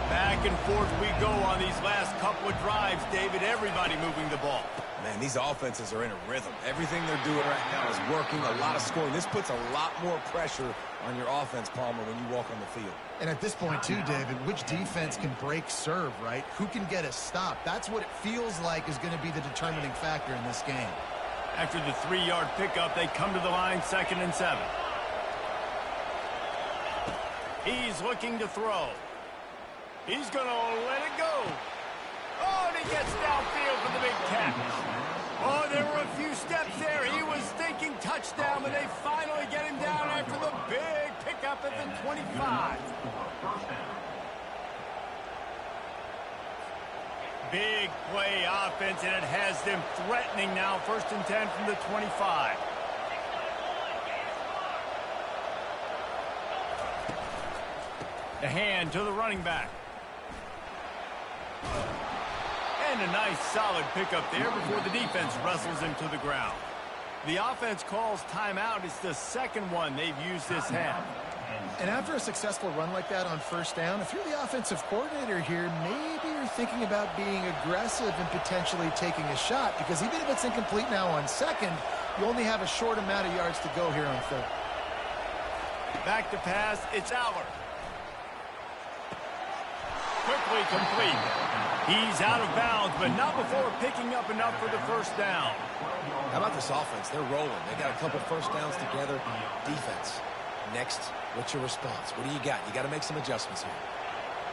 Back and forth we go on these last couple of drives, David. Everybody moving the ball. Man, these offenses are in a rhythm. Everything they're doing right now is working, a lot of scoring. This puts a lot more pressure on your offense, Palmer, when you walk on the field. And at this point, too, David, which defense can break serve, right? Who can get a stop? That's what it feels like is going to be the determining factor in this game. After the 3-yard pickup, they come to the line, 2nd and 7. He's looking to throw. He's going to let it go. Oh, and he gets downfield for the big catch. Oh, there were a few steps there. He was thinking touchdown, but they finally get him down after the big pickup at the 25. Big play offense, and it has them threatening now. 1st and 10 from the 25. The hand to the running back. And a nice solid pickup there before the defense wrestles him to the ground. The offense calls timeout. It's the second one they've used this half. And after a successful run like that on first down, if you're the offensive coordinator here, maybe you're thinking about being aggressive and potentially taking a shot, because even if it's incomplete now on second, you only have a short amount of yards to go here on third. Back to pass. It's Aller. Quickly complete. He's out of bounds, but not before picking up enough for the first down. How about this offense? They're rolling. They got a couple first downs together. Defense. Next, what's your response? What do you got? You got to make some adjustments here.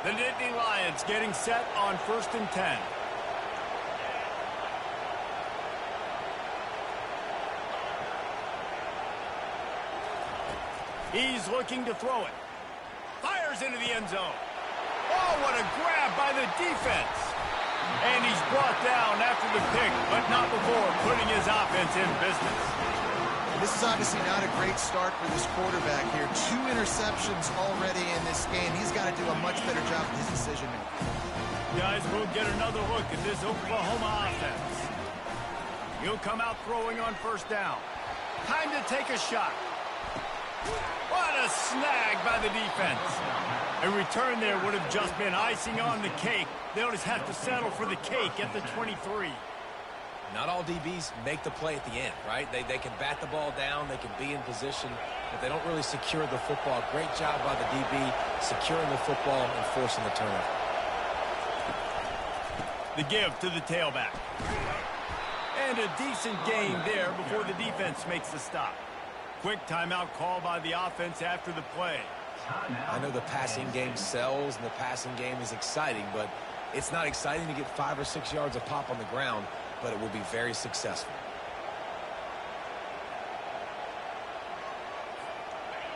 The Nittany Lions getting set on 1st and 10. He's looking to throw it. Fires into the end zone. Oh, what a grab by the defense. And he's brought down after the pick, but not before putting his offense in business. This is obviously not a great start for this quarterback here. 2 interceptions already in this game. He's got to do a much better job with his decision-making. Guys, we'll get another look at this Oklahoma offense. He'll come out throwing on first down. Time to take a shot. What a snag by the defense. A return there would have just been icing on the cake. They'll just have to settle for the cake at the 23. Not all DBs make the play at the end, right? They can bat the ball down, they can be in position, but they don't really secure the football. Great job by the DB securing the football and forcing the turnover. The give to the tailback. And a decent gain there before the defense makes the stop. Quick timeout call by the offense after the play. I know the passing game sells and the passing game is exciting, but it's not exciting to get 5 or 6 yards of pop on the ground, but it will be very successful.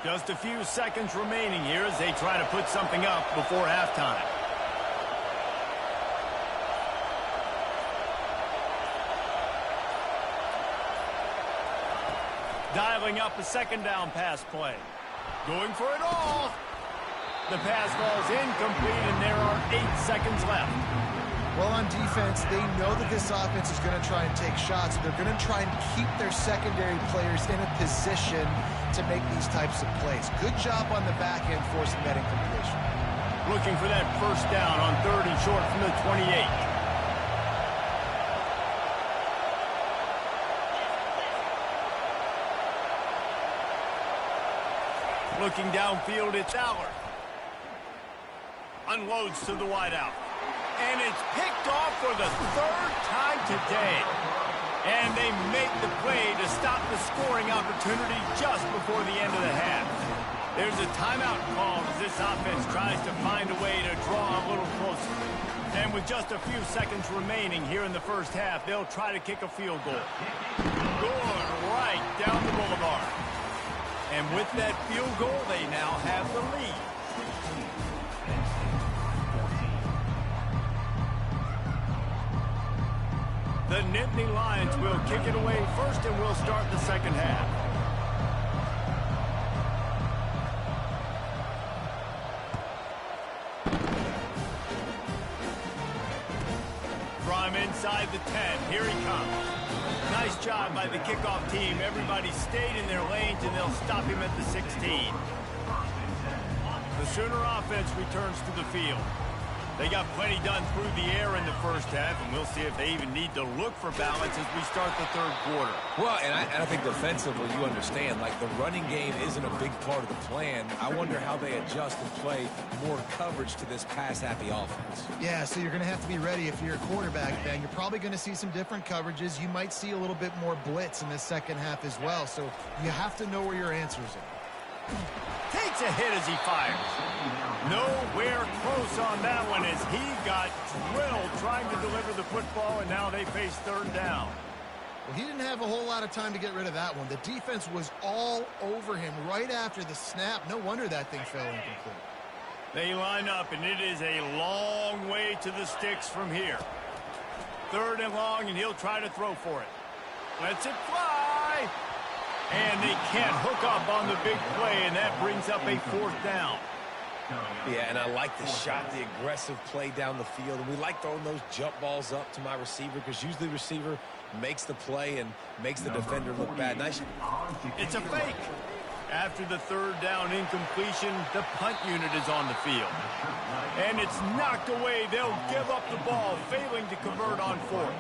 Just a few seconds remaining here as they try to put something up before halftime. Dialing up a second down pass play. Going for it all. The pass falls incomplete, and there are 8 seconds left. Well, on defense, they know that this offense is going to try and take shots. They're going to try and keep their secondary players in a position to make these types of plays. Good job on the back end forcing that incompletion. Looking for that first down on 3rd and short from the 28. Looking downfield, it's Aller. Unloads to the wideout. And it's picked off for the 3rd time today. And they make the play to stop the scoring opportunity just before the end of the half. There's a timeout called as this offense tries to find a way to draw a little closer. And with just a few seconds remaining here in the first half, they'll try to kick a field goal. Going right down the boulevard. And with that field goal, they now have the lead. The Nittany Lions will kick it away first, and we'll start the second half. From inside the 10, here he comes. Nice job by the kickoff team. Everybody stayed in their lanes, and they'll stop him at the 16. The Sooner offense returns to the field. They got plenty done through the air in the first half, and we'll see if they even need to look for balance as we start the 3rd quarter. Well, and I think defensively, you understand, like the running game isn't a big part of the plan. I wonder how they adjust and play more coverage to this pass-happy offense. Yeah, so you're going to have to be ready if you're a quarterback, Ben. You're probably going to see some different coverages. You might see a little bit more blitz in this second half as well, so you have to know where your answers are. Takes a hit as he fires. Nowhere close on that one as he got drilled trying to deliver the football, and now they face 3rd down. Well, he didn't have a whole lot of time to get rid of that one. The defense was all over him right after the snap. No wonder that thing fell incomplete. They line up, and it is a long way to the sticks from here. 3rd and long, and he'll try to throw for it. Lets it fly. And they can't hook up on the big play, and that brings up a 4th down. Yeah, and I like the shot, the aggressive play down the field. And we like throwing those jump balls up to my receiver because usually the receiver makes the play and makes the defender look bad. Nice. It's a fake. After the 3rd down incompletion, the punt unit is on the field. And it's knocked away. They'll give up the ball, failing to convert on 4th.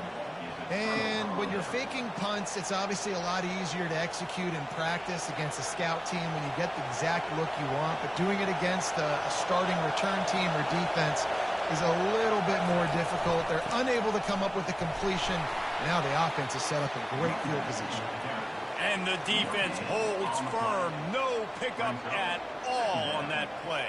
And when you're faking punts, it's obviously a lot easier to execute in practice against a scout team when you get the exact look you want. But doing it against a starting return team or defense is a little bit more difficult. They're unable to come up with the completion. Now the offense is set up in great field position. And the defense holds firm. No pickup at all on that play.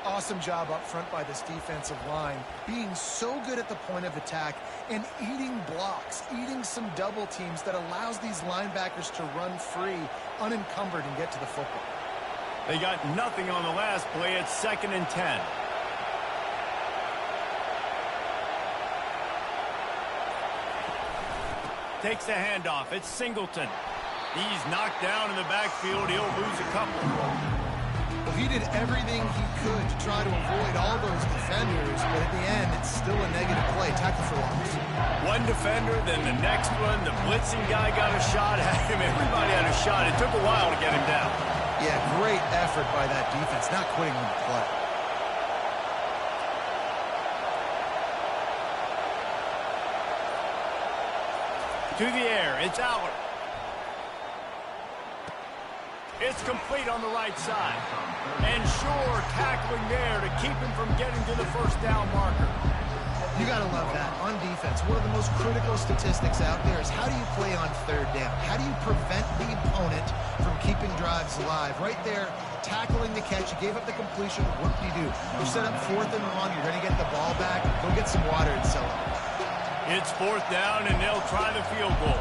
Awesome job up front by this defensive line, being so good at the point of attack and eating blocks, eating some double teams that allows these linebackers to run free, unencumbered, and get to the football. They got nothing on the last play. It's 2nd and 10. Takes the handoff. It's Singleton. He's knocked down in the backfield. He'll lose a couple. Well, he did everything he could to try to avoid all those defenders, but at the end, it's still a negative play. Tackle for loss. One defender, then the next one. The blitzing guy got a shot at him. Everybody had a shot. It took a while to get him down. Yeah, great effort by that defense, not quitting on the play. To the air, it's Aller. It's complete on the right side. And sure, tackling there to keep him from getting to the first down marker. You got to love that. On defense, one of the most critical statistics out there is how do you play on 3rd down? How do you prevent the opponent from keeping drives alive? Right there, tackling the catch. You gave up the completion. What do? You set up 4th and 1. You're going to get the ball back. Go get some water and sell it. It's 4th down, and they'll try the field goal.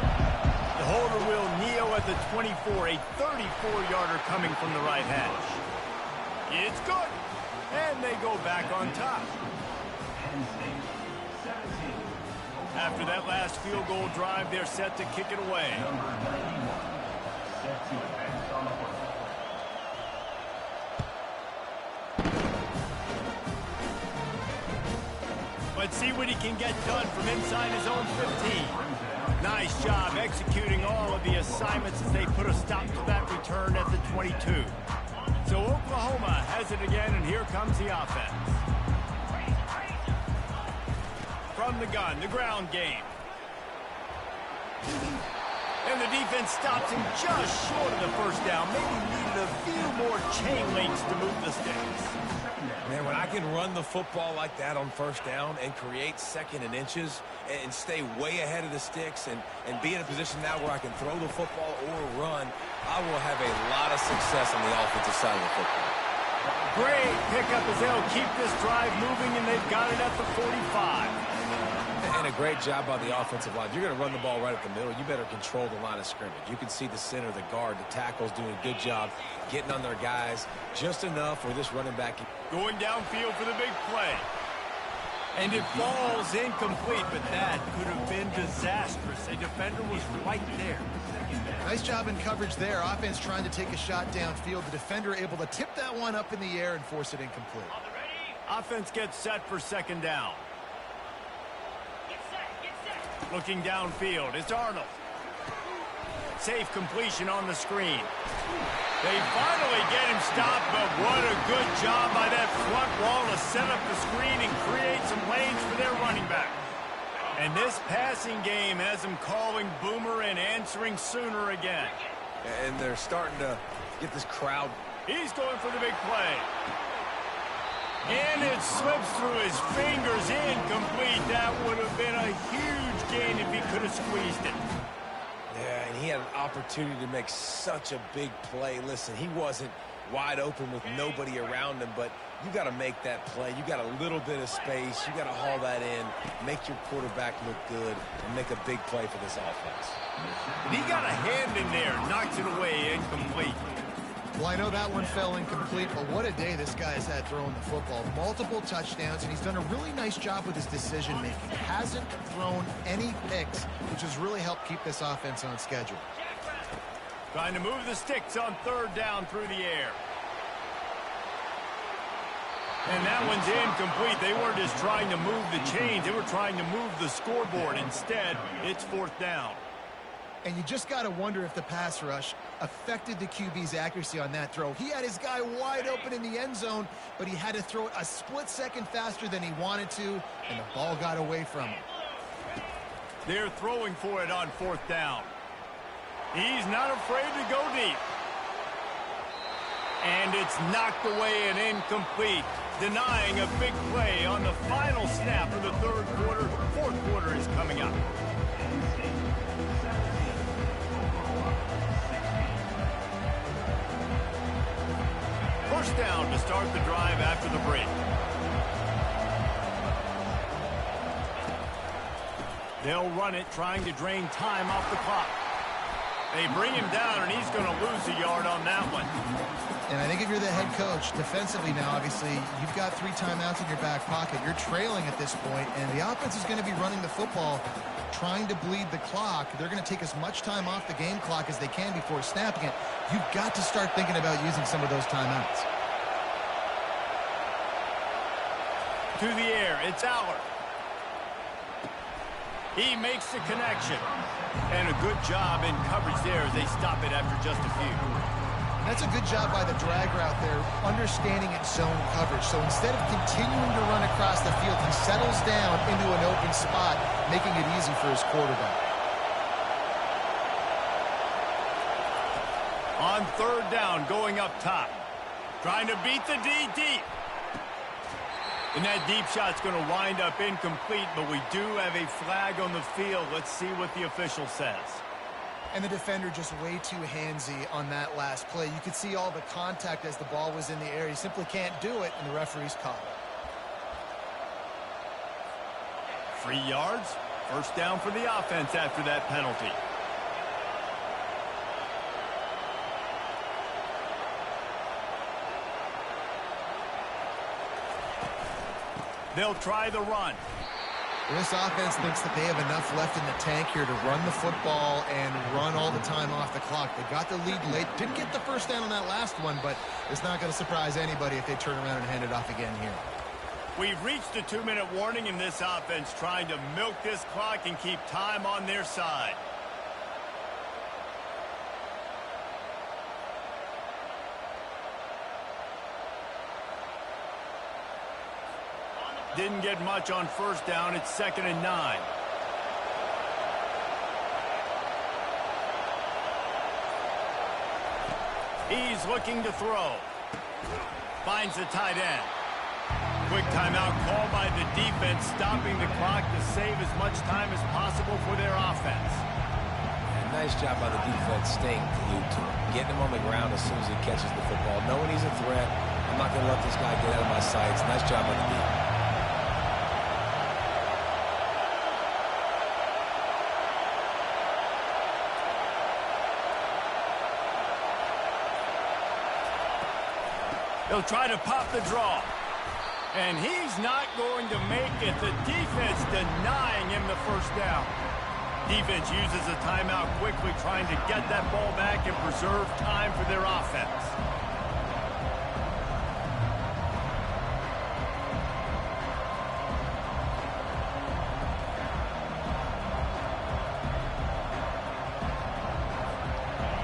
The holder will kneel at the 24, a 34-yarder coming from the right hash. It's good, and they go back on top. After that last field goal drive, they're set to kick it away. Set to advance on the football. Let's see what he can get done from inside his own 15. Nice job executing all of the assignments as they put a stop to that return at the 22. So Oklahoma has it again, and here comes the offense. From the gun, the ground game. And the defense stops him just short of the first down. Maybe needed a few more chain links to move the sticks. Man, when I can run the football like that on 1st down and create 2nd and inches and stay way ahead of the sticks and be in a position now where I can throw the football or run, I will have a lot of success on the offensive side of the football. Great pickup as they'll keep this drive moving, and they've got it at the 45. And a great job by the offensive line. If you're going to run the ball right at the middle, you better control the line of scrimmage. You can see the center, the guard, the tackles doing a good job getting on their guys just enough for this running back. Going downfield for the big play. And it falls incomplete, but that could have been disastrous. A defender was right there. Nice job in coverage there. Offense trying to take a shot downfield. The defender able to tip that one up in the air and force it incomplete. Offense gets set for 2nd down. Looking downfield, it's Arnold. Safe completion on the screen. They finally get him stopped, but what a good job by that front wall to set up the screen and create some lanes for their running back. And this passing game has them calling Boomer and answering Sooner again. And they're starting to get this crowd. He's going for the big play. And it slips through his fingers, incomplete. That would have been a huge gain if he could have squeezed it. Yeah, and he had an opportunity to make such a big play. Listen, he wasn't wide open with nobody around him, but you got to make that play. You got a little bit of space. You got to haul that in, make your quarterback look good, and make a big play for this offense. And he got a hand in there, knocks it away, incomplete. Well, I know that one fell incomplete, but what a day this guy has had throwing the football. Multiple touchdowns, and he's done a really nice job with his decision-making. Hasn't thrown any picks, which has really helped keep this offense on schedule. Trying to move the sticks on 3rd down through the air. And that one's incomplete. They weren't just trying to move the chains. They were trying to move the scoreboard. Instead, it's 4th down. And you just got to wonder if the pass rush affected the QB's accuracy on that throw. He had his guy wide open in the end zone, but he had to throw it a split second faster than he wanted to, and the ball got away from him. They're throwing for it on 4th down. He's not afraid to go deep. And it's knocked away and incomplete, denying a big play on the final snap of the 3rd quarter. 4th quarter is coming up. First down to start the drive after the break. They'll run it, trying to drain time off the clock. They bring him down, and he's going to lose a yard on that one. And I think if you're the head coach, defensively now, obviously, you've got 3 timeouts in your back pocket. You're trailing at this point, and the offense is going to be running the football, trying to bleed the clock. They're going to take as much time off the game clock as they can before snapping it. You've got to start thinking about using some of those timeouts. To the air, it's Aller. He makes the connection. And a good job in coverage there as they stop it after just a few. That's a good job by the drag route there, understanding its zone coverage. So instead of continuing to run across the field, he settles down into an open spot, making it easy for his quarterback. On 3rd down, going up top. Trying to beat the D deep. And that deep shot's going to wind up incomplete, but we do have a flag on the field. Let's see what the official says. And the defender just way too handsy on that last play. You could see all the contact as the ball was in the air. He simply can't do it, and the referee's caught it. 3 yards. 1st down for the offense after that penalty. They'll try the run. This offense thinks that they have enough left in the tank here to run the football and run all the time off the clock. They got the lead late. Didn't get the 1st down on that last one, but it's not going to surprise anybody if they turn around and hand it off again here. We've reached a 2-minute warning in this offense, trying to milk this clock and keep time on their side. Didn't get much on 1st down. It's 2nd and 9. He's looking to throw. Finds the tight end. Quick timeout call by the defense, stopping the clock to save as much time as possible for their offense. And nice job by the defense staying glued to him, getting him on the ground as soon as he catches the football, knowing he's a threat. I'm not going to let this guy get out of my sights. Nice job by the defense. They'll try to pop the draw. And he's not going to make it. The defense denying him the 1st down. Defense uses a timeout quickly, trying to get that ball back and preserve time for their offense.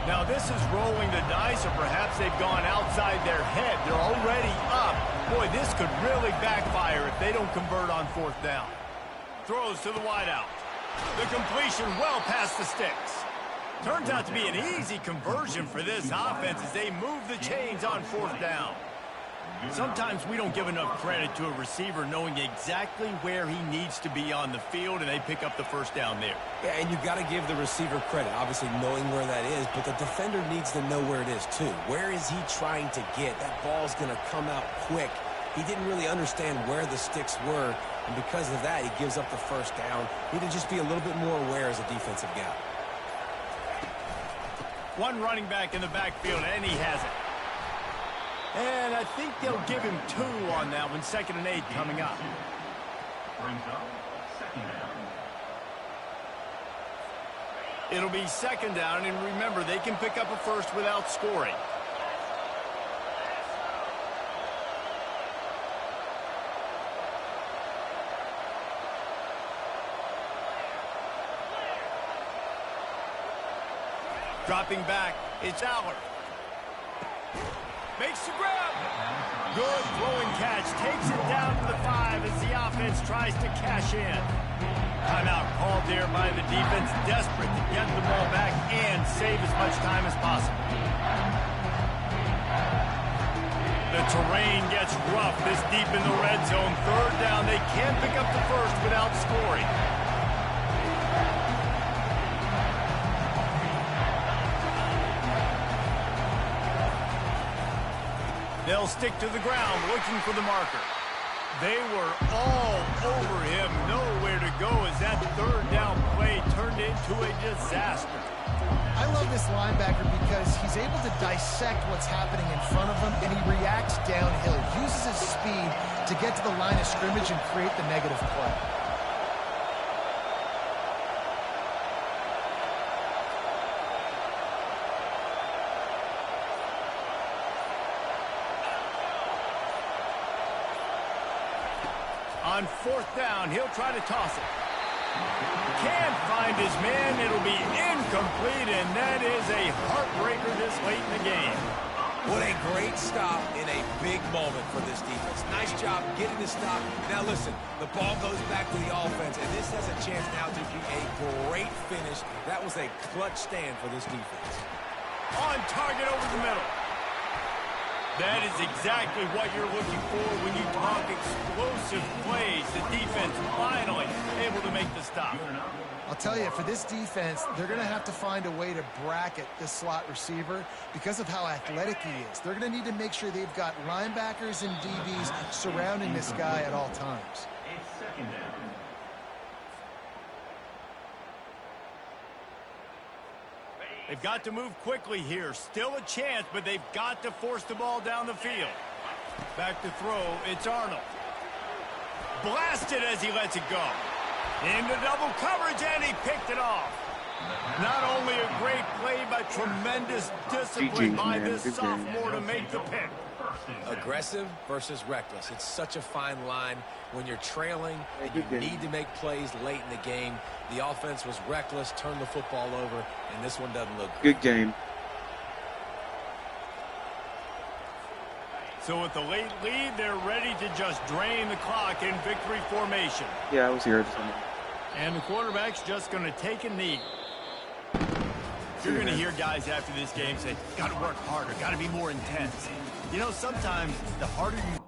Now this is rolling the dice, or perhaps they've gone outside their head. They're already up. Boy, this could really backfire if they don't convert on 4th down. Throws to the wideout. The completion well past the sticks. Turns out to be an easy conversion for this offense as they move the chains on 4th down. Sometimes we don't give enough credit to a receiver knowing exactly where he needs to be on the field, and they pick up the 1st down there. Yeah, and you've got to give the receiver credit, obviously knowing where that is, but the defender needs to know where it is too. Where is he trying to get? That ball's going to come out quick. He didn't really understand where the sticks were, and because of that, he gives up the 1st down. He need to just be a little bit more aware as a defensive guy. One running back in the backfield, and he has it. And I think they'll give him 2 on that one. 2nd and 8 coming up. Brings up 2nd down. It'll be 2nd down, and remember, they can pick up a 1st without scoring. Dropping back, it's Aller. Makes the grab. Good throwing catch. Takes it down to the 5 as the offense tries to cash in. Timeout called there by the defense, desperate to get the ball back and save as much time as possible. The terrain gets rough this deep in the red zone. 3rd down. They can't pick up the 1st without scoring. They'll stick to the ground, looking for the marker. They were all over him, nowhere to go as that 3rd down play turned into a disaster. I love this linebacker because he's able to dissect what's happening in front of him, and he reacts downhill, uses his speed to get to the line of scrimmage and create the negative play. On 4th down, he'll try to toss it. Can't find his man. It'll be incomplete, and that is a heartbreaker this late in the game. What a great stop in a big moment for this defense. Nice job getting the stop. Now listen, the ball goes back to the offense, and this has a chance now to be a great finish. That was a clutch stand for this defense. On target over the middle. That is exactly what you're looking for when you talk explosive plays. The defense finally able to make the stop. I'll tell you, for this defense, they're going to have to find a way to bracket this slot receiver because of how athletic he is. They're going to need to make sure they've got linebackers and DBs surrounding this guy at all times. It's 2nd down. They've got to move quickly here. Still a chance, but they've got to force the ball down the field. Back to throw, it's Arnold. Blasted as he lets it go. Into double coverage, and he picked it off. Not only a great play, but tremendous discipline by this sophomore to make the pick. Aggressive versus reckless. It's such a fine line when you're trailing and you need to make plays late in the game. The offense was reckless, turned the football over, and this one doesn't look good game. So with the late lead, they're ready to just drain the clock in victory formation. Yeah, I was here. And the quarterback's just going to take a knee. You're going to hear guys after this game say, got to work harder, got to be more intense. You know, sometimes the harder you